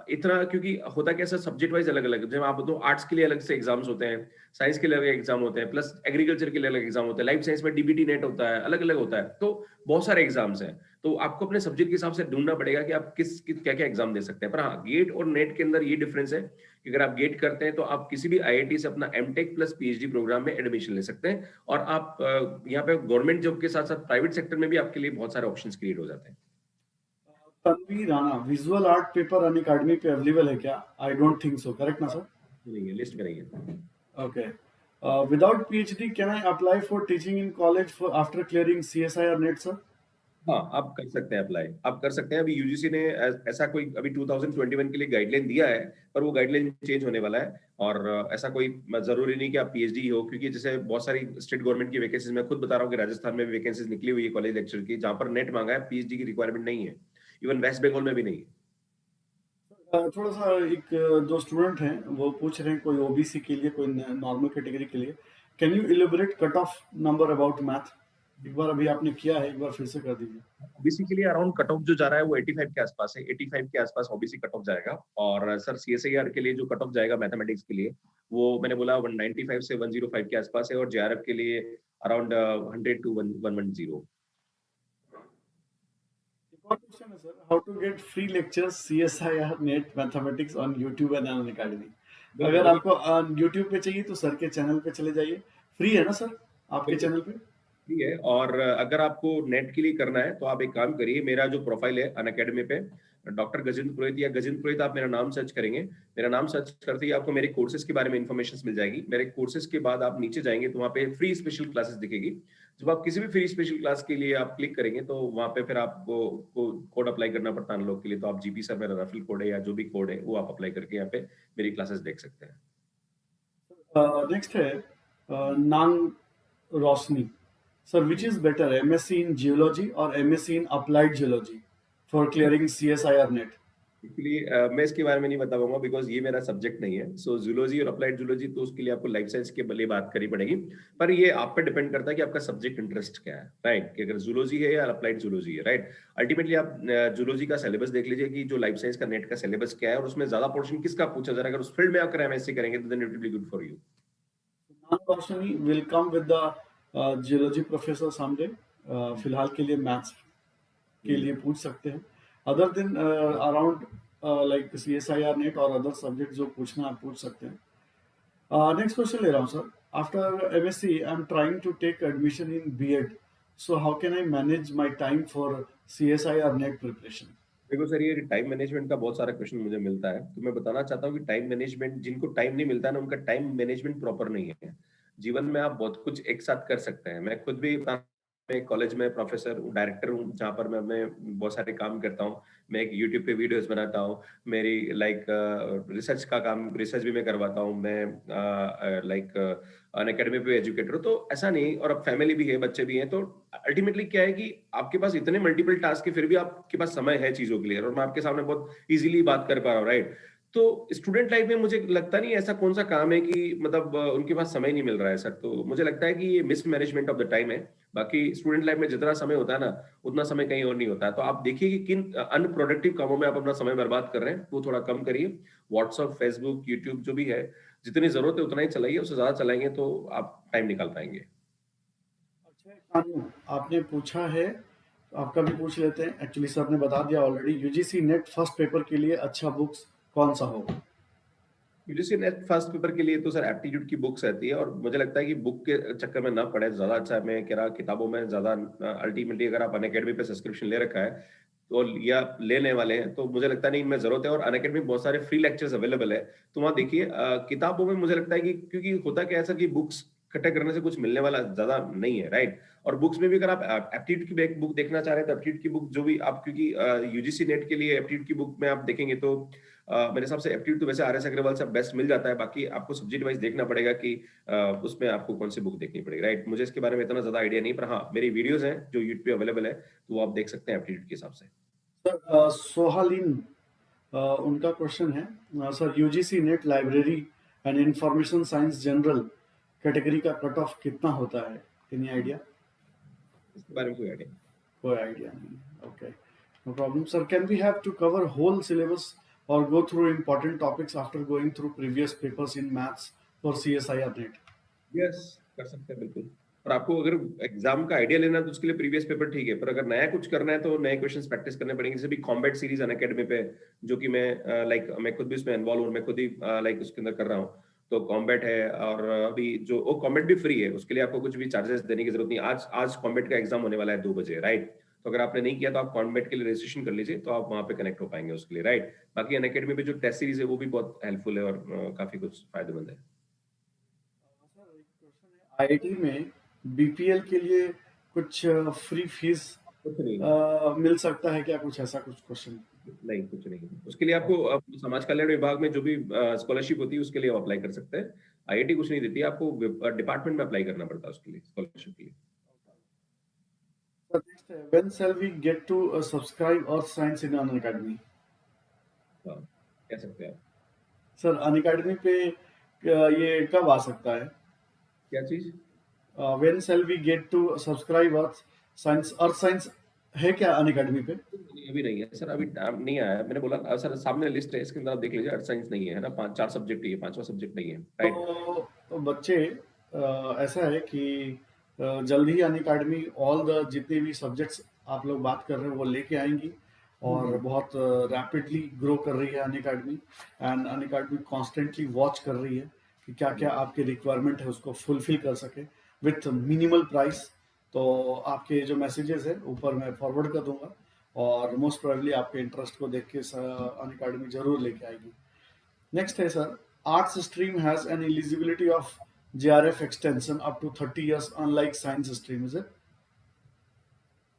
इतना, क्योंकि होता क्या सर, सब्जेक्ट वाइज अलग अलग, जब आप तो आर्ट्स के लिए अलग से एग्जाम्स होते हैं, साइंस के लिए अलग एग्जाम होते हैं, प्लस एग्रीकल्चर के लिए अलग एग्जाम होते हैं, लाइफ साइंस में डीबीटी नेट होता है, अलग अलग होता है। तो बहुत सारे एग्जाम्स हैं, तो आपको अपने सब्जेक्ट के हिसाब से ढूंढना पड़ेगा कि आप क्या क्या एग्जाम दे सकते हैं। पर हाँ, गेट और नेट के अंदर ये डिफरेंस है कि अगर आप गेट करते हैं तो आप किसी भी आईआईटी से अपना एमटेक प्लस पीएचडी प्रोग्राम में एडमिशन ले सकते हैं, और आप यहाँ पे गवर्नमेंट जॉब के साथ साथ प्राइवेट सेक्टर में भी आपके लिए बहुत सारे ऑप्शंस क्रिएट हो जाते हैं। Tanvi Rana, visual art paper Unacademy पे अवेलेबल है क्या? I don't think so, correct ना सर? नहीं है, लिस्ट में नहीं है। Okay. Without PhD, can I apply for teaching in college for after clearing CSIR net, sir? हाँ, आप कर सकते हैं अप्लाई, आप कर सकते हैं। अभी यूजीसी ने ऐसा कोई अभी 2021 के लिए गाइडलाइन दिया है, पर वो गाइडलाइन चेंज होने वाला है। और ऐसा कोई जरूरी नहीं कि आप पीएचडी हो, क्योंकि जैसे बहुत सारी स्टेट गवर्नमेंट की वैकेंसीज, मैं खुद बता रहा हूँ कि राजस्थान में भी वैकेंसीज निकली हुई है कॉलेज लेक्चर की, जहाँ पर नेट मांगा है, पीएचडी की रिक्वायरमेंट नहीं है। इवन वेस्ट बंगाल में भी नहीं है। थोड़ा सा एक दो स्टूडेंट हैं वो पूछ रहे हैं, कोई ओबीसी के लिए, कोई नॉर्मल कैटेगरी के लिए, can you elaborate cut off number about math? एक बार अभी आपने किया है, एक बार फिर से कर दीजिए। ओबीसी के लिए अराउंड कट ऑफ जो जा रहा है वो 85 के आसपास है, 85 के आसपास ओबीसी कट ऑफ जाएगा। और सर सीएसआईआर के लिए जो कट ऑफ जाएगा मैथमेटिक्स के लिए, वो मैंने बोला 195 से 105 के आसपास है, और जेआरएफ के लिए अराउंड 100 टू 110। एक और क्वेश्चन है sir, how to get free lectures CSIR NET mathematics on YouTube and Unacademy? अगर बिल्कुल आपको यूट्यूब पे चाहिए तो सर के चैनल पे चले जाइए, फ्री है ना सर आपके बिल्कुल चैनल पे? ठीक है। और अगर आपको नेट के लिए करना है तो आप एक काम करिए, मेरा जो प्रोफाइल है अनअकैडमी पे, डॉक्टर गजेंद्र पुरोहित या गजेंद्र पुरोहित, आप मेरा नाम सर्च करेंगे, मेरा नाम सर्च करते ही आपको मेरे कोर्सेज के बारे में इंफॉर्मेशन मिल जाएगी। मेरे कोर्सेज के बाद आप नीचे जाएंगे तो वहाँ पे फ्री स्पेशल क्लासेस दिखेगी। जब आप किसी भी फ्री स्पेशल क्लास के लिए आप क्लिक करेंगे, तो वहाँ पे फिर आपको कोड अप्लाई करना पड़ता है अनलॉक के लिए। तो आप जीपी सर मेरा रेफरल कोड है या जो भी कोड है वो आप अप्लाई करके यहाँ पे मेरी क्लासेस देख सकते हैं। नेक्स्ट है Nang Roshni, sir which is better, MSc in geology और MSc in applied geology for clearing CSIR NET? Actually मैं इसके बारे में नहीं बता पाऊंगा, बिकॉज ये मेरा सब्जेक्ट नहीं है। सो जूलॉजी और अप्लाइड जूलॉजी, तो उसके लिए आपको लाइफ साइंस के लिए बात करनी पड़ेगी। पर ये आप पे डिपेंड करता है कि आपका सब्जेक्ट इंटरेस्ट क्या है, राइट, कि अगर जूलॉजी है या अप्लाइड जूलॉजी है, राइट। अल्टीमेटली आप जूलॉजी का सिलेबस देख लीजिए कि जो लाइफ साइंस का नेट का सिलेबस क्या है, और उसमें ज्यादा पोर्शन किसका पूछा जा रहा है। अगर उस फील्ड में आप एमएससी करेंगे तो then it will be good for you. Nang Roshni will come with the geology professor someday. फिलहाल के लिए मैथ्स के लिए पूछ सकते हैं, other than around like CSIR NET और अदर सब्जेक्ट जो पूछना आप पूछ सकते हैं। नेक्स्ट क्वेश्चन ले रहा हूँ sir, after MSc I am trying to take admission in BEd, So how can I manage my time for CSI or NET preparation? देखो सर, ये टाइम मैनेजमेंट का बहुत सारा क्वेश्चन मुझे मिलता है, तो मैं बताना चाहता हूँ कि टाइम मैनेजमेंट, जिनको टाइम नहीं मिलता है ना, उनका टाइम मैनेजमेंट प्रॉपर नहीं है। जीवन में आप बहुत कुछ एक साथ कर सकते हैं। मैं खुद भी मैं कॉलेज में प्रोफेसर हूँ, डायरेक्टर हूँ, जहाँ पर मैं बहुत सारे काम करता हूँ। मैं एक यूट्यूब पे वीडियोस बनाता हूँ। मेरी लाइक रिसर्च का काम, रिसर्च भी मैं करवाता हूँ। मैं लाइक अन अकेडमी पे एजुकेटर हूँ। तो ऐसा नहीं, और अब फैमिली भी है, बच्चे भी हैं, तो अल्टीमेटली क्या है कि आपके पास इतने मल्टीपल टास्क है, फिर भी आपके पास समय है चीजों के लिए, और मैं आपके सामने बहुत इजीली बात कर पा रहा हूँ, राइट? तो स्टूडेंट लाइफ में मुझे लगता नहीं ऐसा कौन सा काम है कि मतलब उनके पास समय नहीं मिल रहा है सर। तो मुझे लगता है कि ये मिसमैनेजमेंट ऑफ द टाइम है। बाकी स्टूडेंट लाइफ में जितना समय होता है ना, उतना समय कहीं और नहीं होता है। तो आप देखिए कि किन अनप्रोडक्टिव कामों में आप अपना समय बर्बाद कर रहे हैं, वो थोड़ा कम करिए। व्हाट्सअप, फेसबुक, यूट्यूब जो भी है, जितनी जरूरत है उतना ही चलाइए। उससे ज्यादा चलाएंगे तो आप टाइम निकाल पाएंगे। अच्छा, कानू, आपने पूछा है, तो आपका भी पूछ लेते हैं। एक्चुअली सर ने बता दिया already. UGC net first paper के लिए अच्छा बुक्स कौन सा होगा? यूजीसी नेट फर्स्ट पेपर के लिए तो सर एप्टीट्यूड की बुक्स रहती है, और मुझे लगता है कि बुक के चक्कर में ना पड़े, ज्यादा अच्छा है। मैं कह रहा किताबों में ज्यादा, अल्टीमेटली अगर आप अनअकैडमी पे सब्सक्रिप्शन ले रखा है तो, या लेने वाले हैं, तो मुझे लगता नहीं इनमें जरूरत है। और अनअकैडमी में बहुत सारे फ्री लेक्चर्स अवेलेबल है, तो वहाँ देखिए। किताबों में मुझे लगता है कि क्योंकि होता क्या है सर कि बुक्स इकट्ठा करने से कुछ मिलने वाला ज्यादा नहीं है, राइट? और बुक्स में भी अगर आप एप्टीट्यूड की एक बुक देखना चाह रहे हैं, तो एप्टीट्यूड की बुक जो भी आप, क्योंकि यूजीसी नेट के लिए एप्टीट्यूड की बुक में आप देखेंगे तो मेरे हिसाब से एप्टीट्यूड तो वैसे आरएस अग्रवाल से बेस्ट मिल जाता है। बाकी आपको सब्जेक्ट वाइज देखना पड़ेगा कि उसमें आपको कौन सी बुक देखनी पड़ेगी, राइट? मुझे इसके बारे में इतना ज्यादा आइडिया नहीं, पर हाँ, मेरी वीडियोस हैं जो यूट्यूब पे अवेलेबल है, तो वो आप देख सकते हैं एप्टीट्यूड के हिसाब से। सर सोहालीन, उनका क्वेश्चन है, sir UGC NET library and information science general category का कट ऑफ कितना होता है? Any idea? इसके बारे में कोई आइडिया? कोई आइडिया नहीं। Okay, no problem sir. Can we have to cover whole syllabus और go through important topics after going through previous papers in maths for CSIR NET? Yes, कर सकते हैं बिल्कुल। और आपको अगर एग्जाम का आइडिया लेना है तो उसके लिए प्रीवियस पेपर ठीक है, पर अगर नया कुछ करना है तो नए क्वेश्चंस प्रैक्टिस करने पड़ेंगे। जैसे भी कॉम्बैट सीरीज अन अकेडमी पे, जो कि मैं लाइक मैं खुद भी उसमें इन्वॉल्व हूँ, मैं खुद ही लाइक उसके अंदर कर रहा हूँ। तो कॉम्बैट है, और अभी जो वो कॉम्बैट भी फ्री है, उसके लिए आपको कुछ भी चार्जेस देने की जरूरत नहीं। आज आज कॉम्बैट का एग्जाम होने वाला है 2 बजे, राइट? तो अगर आपने नहीं किया तो आप कॉम्बैट के लिए रजिस्ट्रेशन कर लीजिए, तो आप वहाँ पे कनेक्ट हो पाएंगे उसके लिए, राइट? बाकी अन अकेडमी पे जो टेस्ट सीरीज है वो भी बहुत हेल्पफुल है, और काफी कुछ फायदेमंद है। सर एक क्वेश्चन है, आईआईटी में बीपीएल के लिए कुछ फ्री फीस कुछ नहीं, मिल सकता है क्या? कुछ ऐसा कुछ क्वेश्चन? नहीं, कुछ नहीं। उसके लिए आपको समाज कल्याण विभाग में जो भी स्कॉलरशिप होती है उसके लिए आप अप्लाई कर सकते हैं। आईआईटी कुछ नहीं देती है, आपको डिपार्टमेंट में अप्लाई करना पड़ता है उसके लिए, स्कॉलरशिप के लिए। सर नेक्स्ट है, when shall we get to subscribe earth science in Unacademy? हाँ, कह सकते हैं आप। सर अन अकेडमी पे ये कब आ सकता है? क्या चीज? When shall we get to subscribe earth science है क्या अन अकेडमी पे? अभी नहीं है सर, अभी टाइम नहीं आया है। मैंने बोला सर, सामने लिस्ट है, इसके अंदर आप देख लीजिए। अर्थ साइंस नहीं है ना, 4 सब्जेक्ट ही है, 5वां सब्जेक्ट नहीं है, राइट? तो बच्चे, ऐसा है कि जल्द ही अन अकेडमी ऑल द जितने भी सब्जेक्ट्स आप लोग बात कर रहे हैं वो लेके आएंगी, और बहुत रैपिडली ग्रो कर रही है Unacademy. And Unacademy constantly watch कर रही है कि क्या क्या आपके रिक्वायरमेंट है उसको फुलफिल कर सके विथ मिनिमल प्राइस। तो आपके जो मैसेजेस है ऊपर मैं फॉरवर्ड कर दूंगा, और मोस्ट प्रोबेबली आपके इंटरेस्ट को देख के अन अकेडमी जरूर लेके आएगी। नेक्स्ट है sir, arts stream has an eligibility of JRF extension up to 30 years unlike science stream, is it?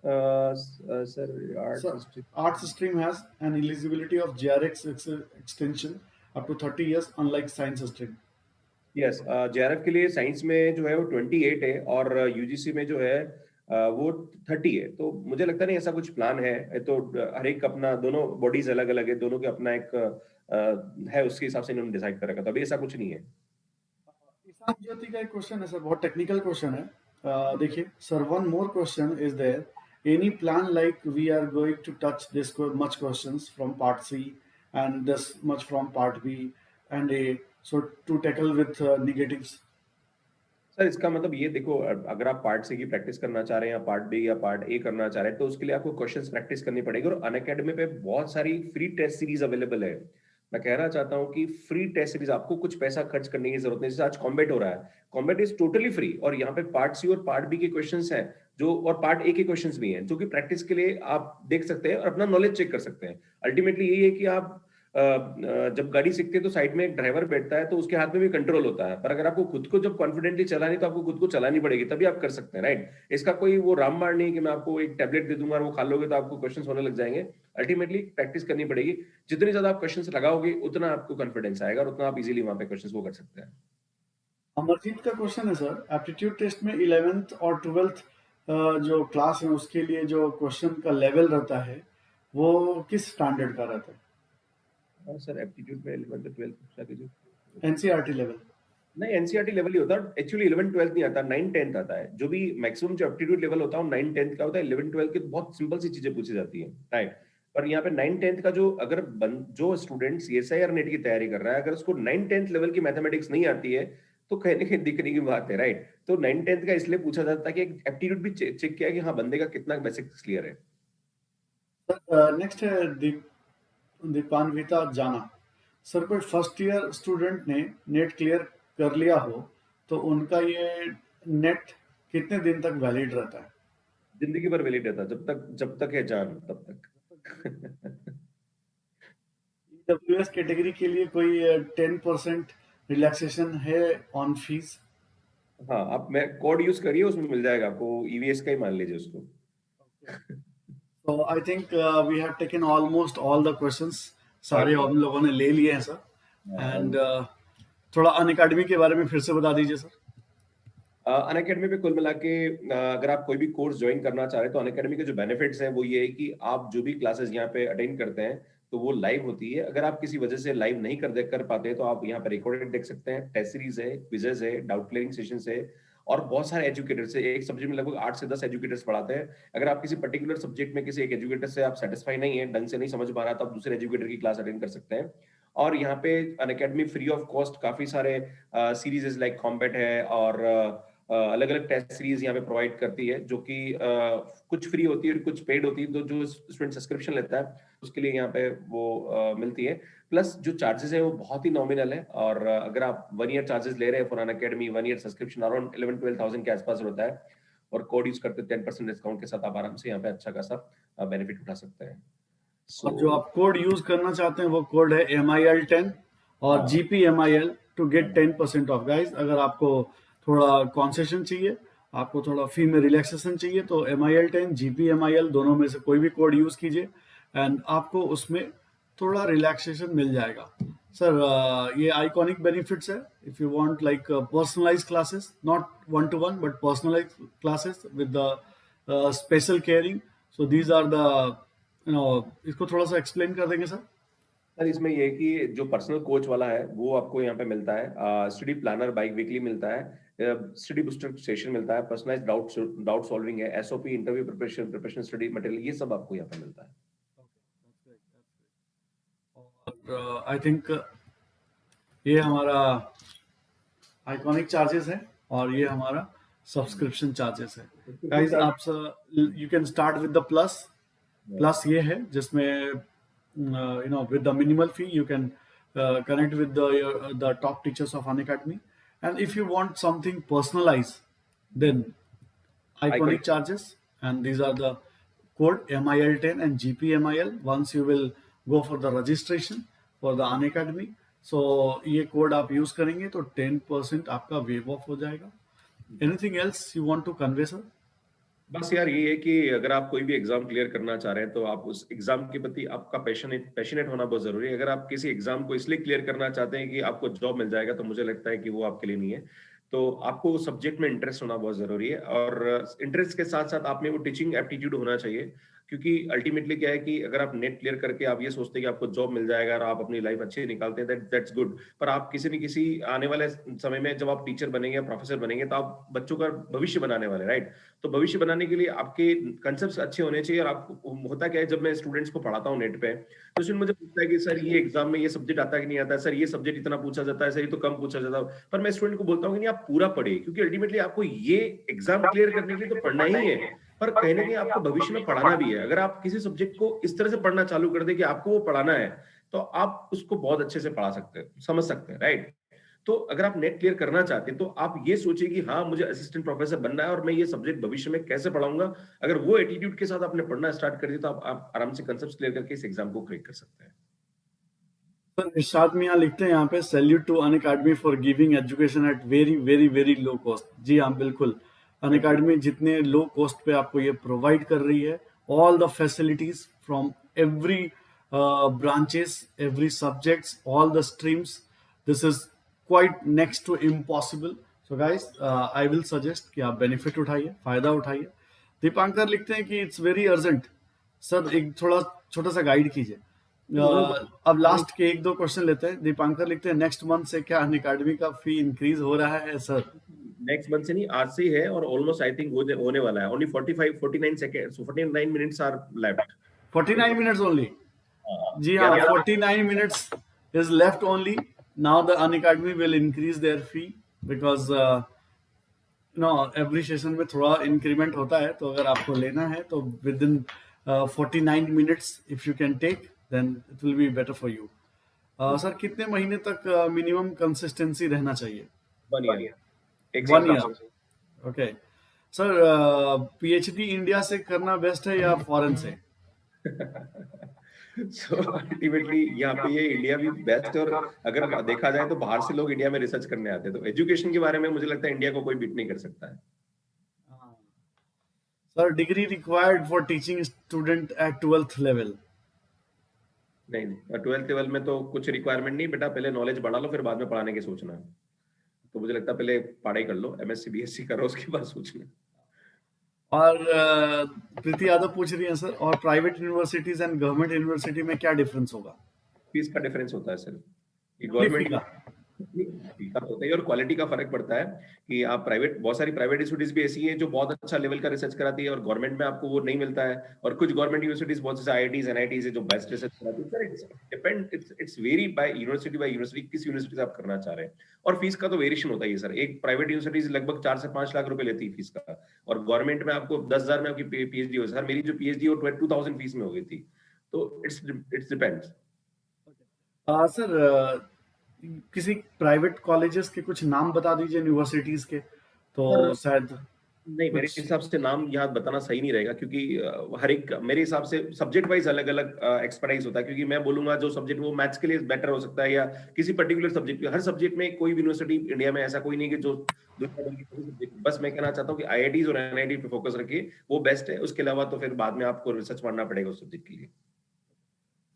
Sir arts So history. arts stream has an eligibility of JRX extension up to 30 years unlike science stream. Yes, JRF के लिए science में जो है वो 28 है, और UGC में जो है वो 30 है। तो मुझे लगता नहीं ऐसा कुछ प्लान है। तो हर एक अपना, दोनों बॉडीज अलग अलग है, दोनों के अपना एक है, उसके हिसाब से इन्होंने डिसाइड कर रखा था। अभी ऐसा कुछ नहीं है। ईशान ज्योति का एक क्वेश्चन है सर, बहुत टेक्निकल क्वेश्चन है। देखिए sir, one more question is there, any plan like we are going to touch this much questions from part C and this much from part B and A, so to tackle with negatives? Sir इसका मतलब ये देखो, अगर आप part सी की practice करना चाह रहे हैं, या पार्ट बी या पार्ट ए करना चाह रहे हैं, तो उसके लिए आपको क्वेश्चंस प्रैक्टिस करनी पड़ेगी। और अनअकैडमी पे बहुत सारी फ्री टेस्ट सीरीज अवेलेबल है। मैं कहना चाहता हूँ कि फ्री टेस्ट सीरीज, आपको कुछ पैसा खर्च करने की जरूरत नहीं। जैसे आज कॉम्बैट हो रहा है, कॉम्बैट इज टोटली फ्री, और यहाँ पे पार्ट सी और पार्ट बी के क्वेश्चंस हैं। जो और पार्ट ए के क्वेश्चंस भी हैं जो कि प्रैक्टिस के लिए आप देख सकते हैं और अपना नॉलेज चेक कर सकते हैं। अल्टीमेटली यही है कि आप जब गाड़ी सीखते हैं तो साइड में एक ड्राइवर बैठता है तो उसके हाथ में भी कंट्रोल होता है, पर अगर आपको खुद को जब कॉन्फिडेंटली चलानी तो आपको खुद को चलानी पड़ेगी, तभी आप कर सकते हैं, राइट। इसका कोई वो रामबाण नहीं कि मैं आपको एक टैबलेट दे दूंगा और वो खा लोगे तो आपको क्वेश्चंस होने लग जाएंगे। अल्टीमेटली प्रैक्टिस करनी पड़ेगी। जितनी ज्यादा आप क्वेश्चंस लगाओगे उतना आपको कॉन्फिडेंस आएगा और उतना आप इजीली वहां पे क्वेश्चंस को कर सकते हैं। अमरजीत का क्वेश्चन है सर, एप्टीट्यूड टेस्ट में 11th और 12th जो क्लास है उसके लिए जो क्वेश्चन का लेवल रहता है वो किस स्टैंडर्ड का रहता है? हाँ सर, एप्टीट्यूड में 11th 12th जाके जो एनसीईआरटी लेवल? नहीं, एनसीईआरटी लेवल ही होता है एक्चुअली। 11 12 नहीं आता, 9 10 आता है। जो भी मैक्सिमम जो एप्टीट्यूड लेवल होता है वो 9 10 का होता है। 11 12 की तो बहुत सिंपल सी चीजें पूछी जाती है, राइट। पर यहाँ पे 9 10 का जो अगर जो स्टूडेंट सीएसआई और नेट की तैयारी कर रहा है, अगर उसको 9 10 लेवल की मैथमेटिक्स नहीं आती है तो कहीं ना कहीं दिखने की बात है, राइट। तो 9 10 का इसलिए पूछा जाता है कि एक एप्टीट्यूड भी चेक किया कि हाँ बंदे का कितना बेसिक्स क्लियर है। नेक्स्ट है दीपान्विता जाना। सर, कोई फर्स्ट ईयर स्टूडेंट ने नेट क्लियर कर लिया हो तो उनका ये नेट कितने दिन तक वैलिड रहता है? जिंदगी भर वैलिड रहता है, जब तक है जान तब तक। ईडब्ल्यूएस कैटेगरी के लिए कोई 10% रिलैक्सेशन है ऑन फीस? हाँ, आप मैं कोड यूज करिए, उसमें मिल जाएगा आपको, ईवीएस का ही मान लीजिए उसको। So I think we have taken almost all the questions. सारे Okay. हम लोगों ने ले लिए हैं सर। एंड थोड़ा अनअकैडमी के बारे में फिर से बता दीजिए सर। अनअकैडमी पे कुल मिला के अगर आप कोई भी कोर्स ज्वाइन करना चाह रहे हैं तो अनअकैडमी के जो बेनिफिट्स हैं वो ये है कि आप जो भी क्लासेस यहाँ पे अटेंड करते हैं तो वो लाइव होती है। अगर आप किसी वजह से लाइव नहीं कर पाते तो आप यहाँ पे रिकॉर्डेड देख सकते हैं। टेस्ट सीरीज है, क्विजेज है, डाउट क्लियरिंग सेशंस है और बहुत सारे एजुकेटर्स है। एक सब्जेक्ट में लगभग 8 से 10 एजुकेटर्स पढ़ाते हैं। अगर आप किसी पर्टिकुलर सब्जेक्ट में किसी एक एजुकेटर से आप सेटिस्फाई नहीं है, ढंग से नहीं समझ पा रहा, तो आप दूसरे एजुकेटर की क्लास अटेंड कर सकते हैं। और यहाँ पे अनअकैडमी फ्री ऑफ कॉस्ट काफी सारे सीरीज लाइक कॉम्बैट है और अलग अलग टेस्ट सीरीज यहाँ पे प्रोवाइड करती है, जो कि कुछ फ्री होती है, कुछ पेड होती है। तो जो स्टूडेंट सब्सक्रिप्शन लेता है उसके लिए यहाँ पे वो मिलती है। प्लस जो चार्जेस है वो बहुत ही नॉमिनल है। और अगर आप 1 ईयर चार्जेस ले रहे हैं for on academy, 1 year subscription around 11-12,000 के आसपास होता है। और कोड यूज करते 10% डिस्काउंट के साथ आप आराम से यहाँ पे अच्छा खासा बेनिफिट उठा सकते हैं। और जो आप कोड यूज करना चाहते हैं वो कोड है MIL10 और हाँ। GPMIL to get 10% off. Guys, अगर आपको थोड़ा कॉन्सेशन चाहिए, आपको थोड़ा फी में रिलैक्सेशन चाहिए तो MIL10 GPMIL दोनों में से कोई भी कोड यूज कीजिए एंड आपको उसमें थोड़ा रिलैक्सेशन मिल जाएगा। सर, ये आइकॉनिक बेनिफिट्स है। If you want like personalize classes, not 1 to 1 but personalize classes with the special caring, so these are the इसको थोड़ा सा एक्सप्लेन कर देंगे सर? सर, इसमें ये है कि जो पर्सनल कोच वाला है वो आपको यहाँ पे मिलता है। स्टडी प्लानर बाइक वीकली मिलता है, स्टडी बूस्टर सेशन मिलता है, पर्सनलाइज डाउट सॉल्विंग है, SOP, interview preparation, preparation study material, ये सब आपको यहाँ पे मिलता है। और आई थिंक ये हमारा आइकॉनिक चार्जेस है और ये हमारा सब्सक्रिप्शन चार्जेस है। गाइस, आप you can start with the plus ये है जिसमें with the minimal fee you can connect with the top teachers of Unacademy, and if you want something personalized then iconic charges, and these are the code MIL10 and GPMIL. Once you will go for the registration for the Unacademy, so ये code आप use करेंगे तो 10% आपका waive off हो जाएगा। Anything else you want to convey sir? बस यार ये है कि अगर आप कोई भी एग्जाम क्लियर करना चाह रहे हैं तो आप उस एग्जाम के प्रति आपका पैशनेट होना बहुत जरूरी है। अगर आप किसी एग्जाम को इसलिए क्लियर करना चाहते हैं कि आपको जॉब मिल जाएगा, तो मुझे लगता है कि वो आपके लिए नहीं है। तो आपको उस सब्जेक्ट में इंटरेस्ट होना बहुत जरूरी है और इंटरेस्ट के साथ साथ आप में वो टीचिंग एप्टीट्यूड होना चाहिए। क्योंकि अल्टीमेटली क्या है कि अगर आप नेट क्लियर करके आप ये सोचते हैं कि आपको जॉब मिल जाएगा और आप अपनी लाइफ अच्छी निकालते हैं, दैट्स गुड। पर आप किसी न किसी आने वाले समय में जब आप टीचर बनेंगे, प्रोफेसर बनेंगे, तो आप बच्चों का भविष्य बनाने वाले, राइट। तो भविष्य बनाने के लिए आपके कंसेप्ट अच्छे होने चाहिए। और आपको होता क्या है, जब मैं स्टूडेंट्स को पढ़ाता हूँ नेट पे, तो उसमें मुझे पूछता है कि सर ये एग्जाम में ये सब्जेक्ट आता है कि नहीं आता है, सर ये सब्जेक्ट इतना पूछा जाता है, सर ये तो कम पूछा जाता है। पर मैं स्टूडेंट को बोलता हूँ कि नहीं, आप पूरा पढ़िए, क्योंकि अल्टीमेटली आपको ये एग्जाम क्लियर करने के लिए तो पढ़ना ही है, पर कहीं ना कहीं आपको भविष्य में पढ़ाना भी है। अगर आप किसी सब्जेक्ट को इस तरह से पढ़ना चालू कर दे कि आपको वो पढ़ाना है, तो आप उसको बहुत अच्छे से पढ़ा सकते हैं, समझ सकते हैं, राइट। तो अगर आप नेट क्लियर करना चाहते हैं तो आप ये सोचिए कि हाँ मुझे असिस्टेंट प्रोफेसर बनना है और मैं ये सब्जेक्ट भविष्य में कैसे पढ़ाऊंगा। अगर वो एटीट्यूड के साथ आपने पढ़ना स्टार्ट कर दिया तो आप आराम से कंसेप्ट क्लियर करके इस एग्जाम को क्रैक कर सकते हैं। सर इरशाद मियां लिखते हैं यहाँ पे, salute to Unacademy for giving education at very very very low cost. जी हाँ बिल्कुल, अनअकैडमी जितने लो कॉस्ट पे आपको ये प्रोवाइड कर रही है, all the facilities from every branches, every subjects, all the streams, this is quite next to impossible. So guys I will suggest कि आप बेनिफिट उठाइए, फायदा उठाइए। दीपांकर लिखते हैं कि इट्स वेरी अर्जेंट सर, एक थोड़ा छोटा सा गाइड कीजिए। अब लास्ट के एक दो क्वेश्चन लेते हैं। दीपांकर लिखते हैं नेक्स्ट मंथ से क्या अनअकैडमी का फी इंक्रीज हो रहा है सर? नेक्स्ट मंथ से नहीं, आज से ही है और ऑलमोस्ट आई थिंक होने वाला है। Only 49 second 49 minutes are left. 49 minutes only? जी हाँ, 11 49 minutes is left only. Now the Unacademy will increase their fee because every session में थोड़ा इंक्रीमेंट होता है, तो अगर आपको लेना है तो with in 49 minutes if you can take, then it will be better for you. Sir कितने महीने तक मिनिमम कंसिस्टेंसी रहना चाहिए? 1 ईयर, एक 1 साल year. का। ओके सर, पीएचडी इंडिया से करना बेस्ट है या फॉरेन से? सो अल्टीमेटली यहाँ पे ये इंडिया भी बेस्ट है और अगर देखा जाए तो बाहर से लोग इंडिया में रिसर्च करने आते हैं, तो एजुकेशन के बारे में मुझे लगता है इंडिया को कोई बीट नहीं कर सकता है। Sir degree required for teaching student at 12th level? नहीं, 12th लेवल में तो कुछ रिक्वायरमेंट नहीं बेटा, पहले नॉलेज बढ़ा लो फिर बाद में पढ़ाने की सोचना। तो मुझे लगता है पहले पढ़ाई कर लो, एमएससी बीएससी करो, उसके बाद सोचना। और प्रीति यादव पूछ रही है सर, और private universities and government university में क्या डिफरेंस होगा? फीस का डिफरेंस होता है सर, कि Only fee गवर्नमेंट का? फी का होता है और क्वालिटी का फर्क पड़ता है कि आप प्राइवेट, बहुत सारी प्राइवेट यूनिवर्सिटीज भी ऐसी हैं जो बहुत अच्छा लेवल का रिसर्च कराती है और गवर्नमेंट में आपको वो नहीं मिलता है, और कुछ गवर्नमेंट यूनिवर्सिटीज बहुत से आईआईटीज एनआईटीज है जो बेस्ट रिसर्च कराती है। Sir it's depend, it's very by university, किस यूनिवर्सिटी से आप करना चाह रहे हैं। और फीस का तो वेरिएशन होता ही है सर, एक प्राइवेट यूनिवर्सिटीज लगभग 4 से 5 लाख रुपए लेती है फीस का, और गवर्नमेंट में आपको 10,000 में आपकी पीएचडी हो। सर मेरी जो पीएचडी वो 22,000 फीस में हो गई थी, तो इट्स डिपेंड्स। सर किसी प्राइवेट कॉलेजेस के कुछ नाम बता दीजिए यूनिवर्सिटीज के, तो शायद नहीं, मेरे कुछ। हिसाब से नाम याद बताना सही नहीं रहेगा, क्योंकि हर एक मेरे हिसाब से सब्जेक्ट वाइज अलग अलग एक्सपर्टाइज होता है, क्योंकि मैं बोलूंगा जो सब्जेक्ट वो मैथ्स के लिए बेटर हो सकता है या किसी पर्टिकुलर सब्जेक्ट, हर सब्जेक्ट में कोई यूनिवर्सिटी इंडिया में ऐसा कोई नहीं कि जो दुनिया भर की कोई सब्जेक्ट। बस मैं कहना चाहता हूँ कि आईआईटीज और एनआईटी पे फोकस रखिए, वो बेस्ट है। उसके अलावा तो फिर बाद में आपको रिसर्च पढ़ना पड़ेगा उस सब्जेक्ट के लिए।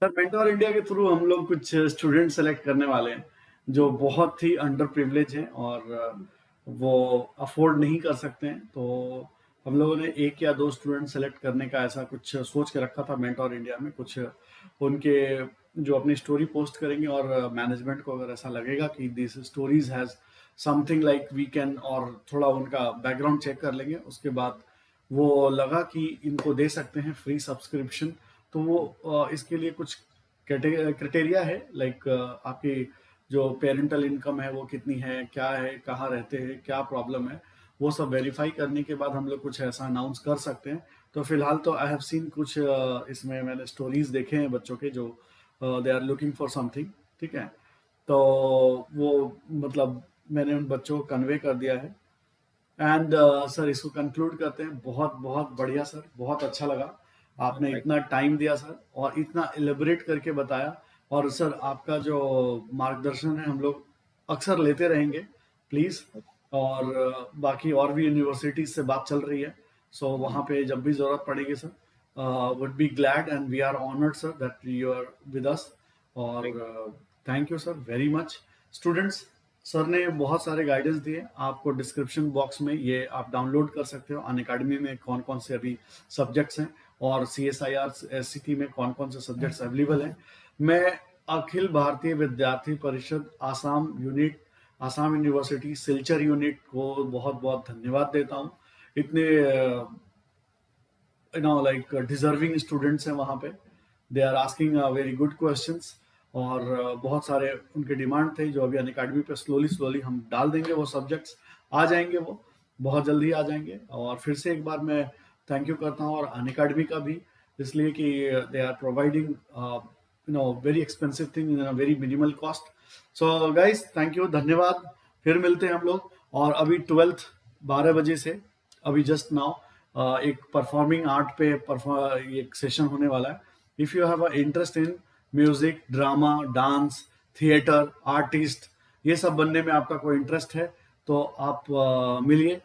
सर मेंटोर इंडिया के थ्रू हम लोग कुछ स्टूडेंट सेलेक्ट करने वाले हैं जो बहुत ही अंडर प्रिविलेज हैं और वो अफोर्ड नहीं कर सकते हैं, तो हम लोगों ने 1 या 2 स्टूडेंट सेलेक्ट करने का ऐसा कुछ सोच के रखा था मेंटोर इंडिया में। कुछ उनके जो अपनी स्टोरी पोस्ट करेंगे और मैनेजमेंट को अगर ऐसा लगेगा कि this stories has something like we can, और थोड़ा उनका बैकग्राउंड चेक कर लेंगे, उसके बाद वो लगा कि इनको दे सकते हैं फ्री सब्सक्रिप्शन, तो वो इसके लिए कुछ क्राइटेरिया है, लाइक आपकी जो पेरेंटल इनकम है वो कितनी है, क्या है, कहाँ रहते हैं, क्या प्रॉब्लम है, वो सब वेरीफाई करने के बाद हम लोग कुछ ऐसा अनाउंस कर सकते हैं। तो फिलहाल तो आई हैव सीन कुछ इसमें मैंने स्टोरीज देखे हैं बच्चों के जो they are looking for something, ठीक है, तो वो मतलब मैंने उन बच्चों को कन्वे कर दिया है। एंड सर इसको कंक्लूड करते हैं। बहुत बहुत बढ़िया सर, बहुत अच्छा लगा, आपने इतना टाइम दिया सर और इतना एलिबरेट करके बताया। और सर आपका जो मार्गदर्शन है हम लोग अक्सर लेते रहेंगे प्लीज़। और बाकी और भी यूनिवर्सिटीज से बात चल रही है, सो वहाँ पे जब भी ज़रूरत पड़ेगी sir, would be glad and we are honoured sir that you are with us. और thank you sir very much. Students, sir ने बहुत सारे गाइडेंस दिए, आपको डिस्क्रिप्शन बॉक्स में ये आप डाउनलोड कर सकते हो। अनअकैडमी में कौन कौन से अभी सब्जेक्ट्स हैं और CSIR SCT में कौन कौन से सब्जेक्ट्स अवेलेबल हैं। मैं अखिल भारतीय विद्यार्थी परिषद Assam unit, Assam university Silchar unit को बहुत बहुत धन्यवाद देता हूँ। इतने लाइक डिजर्विंग स्टूडेंट्स हैं वहाँ पे, they are asking very good questions, और बहुत सारे उनके डिमांड थे जो अभी अनअकैडमी पे स्लोली हम डाल देंगे। वो सब्जेक्ट्स आ जाएंगे, वो बहुत जल्दी आ जाएंगे। और फिर से एक बार मैं थैंक यू करता हूँ और अनअकैडमी का भी, इसलिए कि they are providing very expensive thing in a very minimal cost. So guys, thank you, धन्यवाद. फिर मिलते हैं हम लोग. और अभी 12th 12 बजे से अभी जस्ट नाउ एक परफॉर्मिंग आर्ट पे एक सेशन होने वाला है. If you have a interest in music, drama, dance, theatre, artist, ये सब बनने में आपका कोई इंटरेस्ट है तो आप मिलिए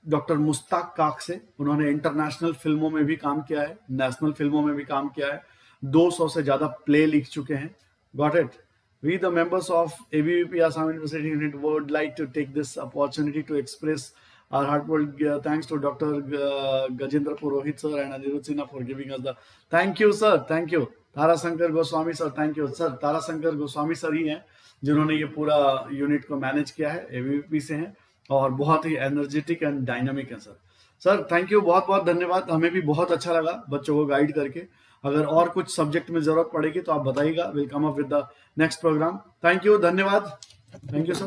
डॉक्टर मुश्ताक काक से. उन्होंने इंटरनेशनल फिल्मों में भी काम किया है, नेशनल फिल्मों में भी काम किया है. 200 से ज्यादा प्ले लिख चुके हैं. Got it. We, the members of ABVP Assam University Unit, would like to take this opportunity to express our heartfelt thanks to Dr. Gajendra Purohit sir and Anirudh Sinha for giving us the. Thank you sir, thank you. Tarashankar Goswami sir, thank you sir. Tarashankar Goswami sir ही हैं जिन्होंने ये पूरा unit को manage किया है. ABVP से हैं और बहुत ही एनर्जेटिक एंड डायनामिक है सर. सर थैंक यू, बहुत बहुत धन्यवाद. हमें भी बहुत अच्छा लगा बच्चों को गाइड करके. अगर और कुछ सब्जेक्ट में जरूरत पड़ेगी तो आप बताइएगा. Will come up with the next programme. Thank you, धन्यवाद. Thank you sir.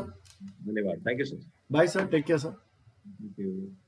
धन्यवाद. Thank you sir. Bye sir, take care sir. Thank you.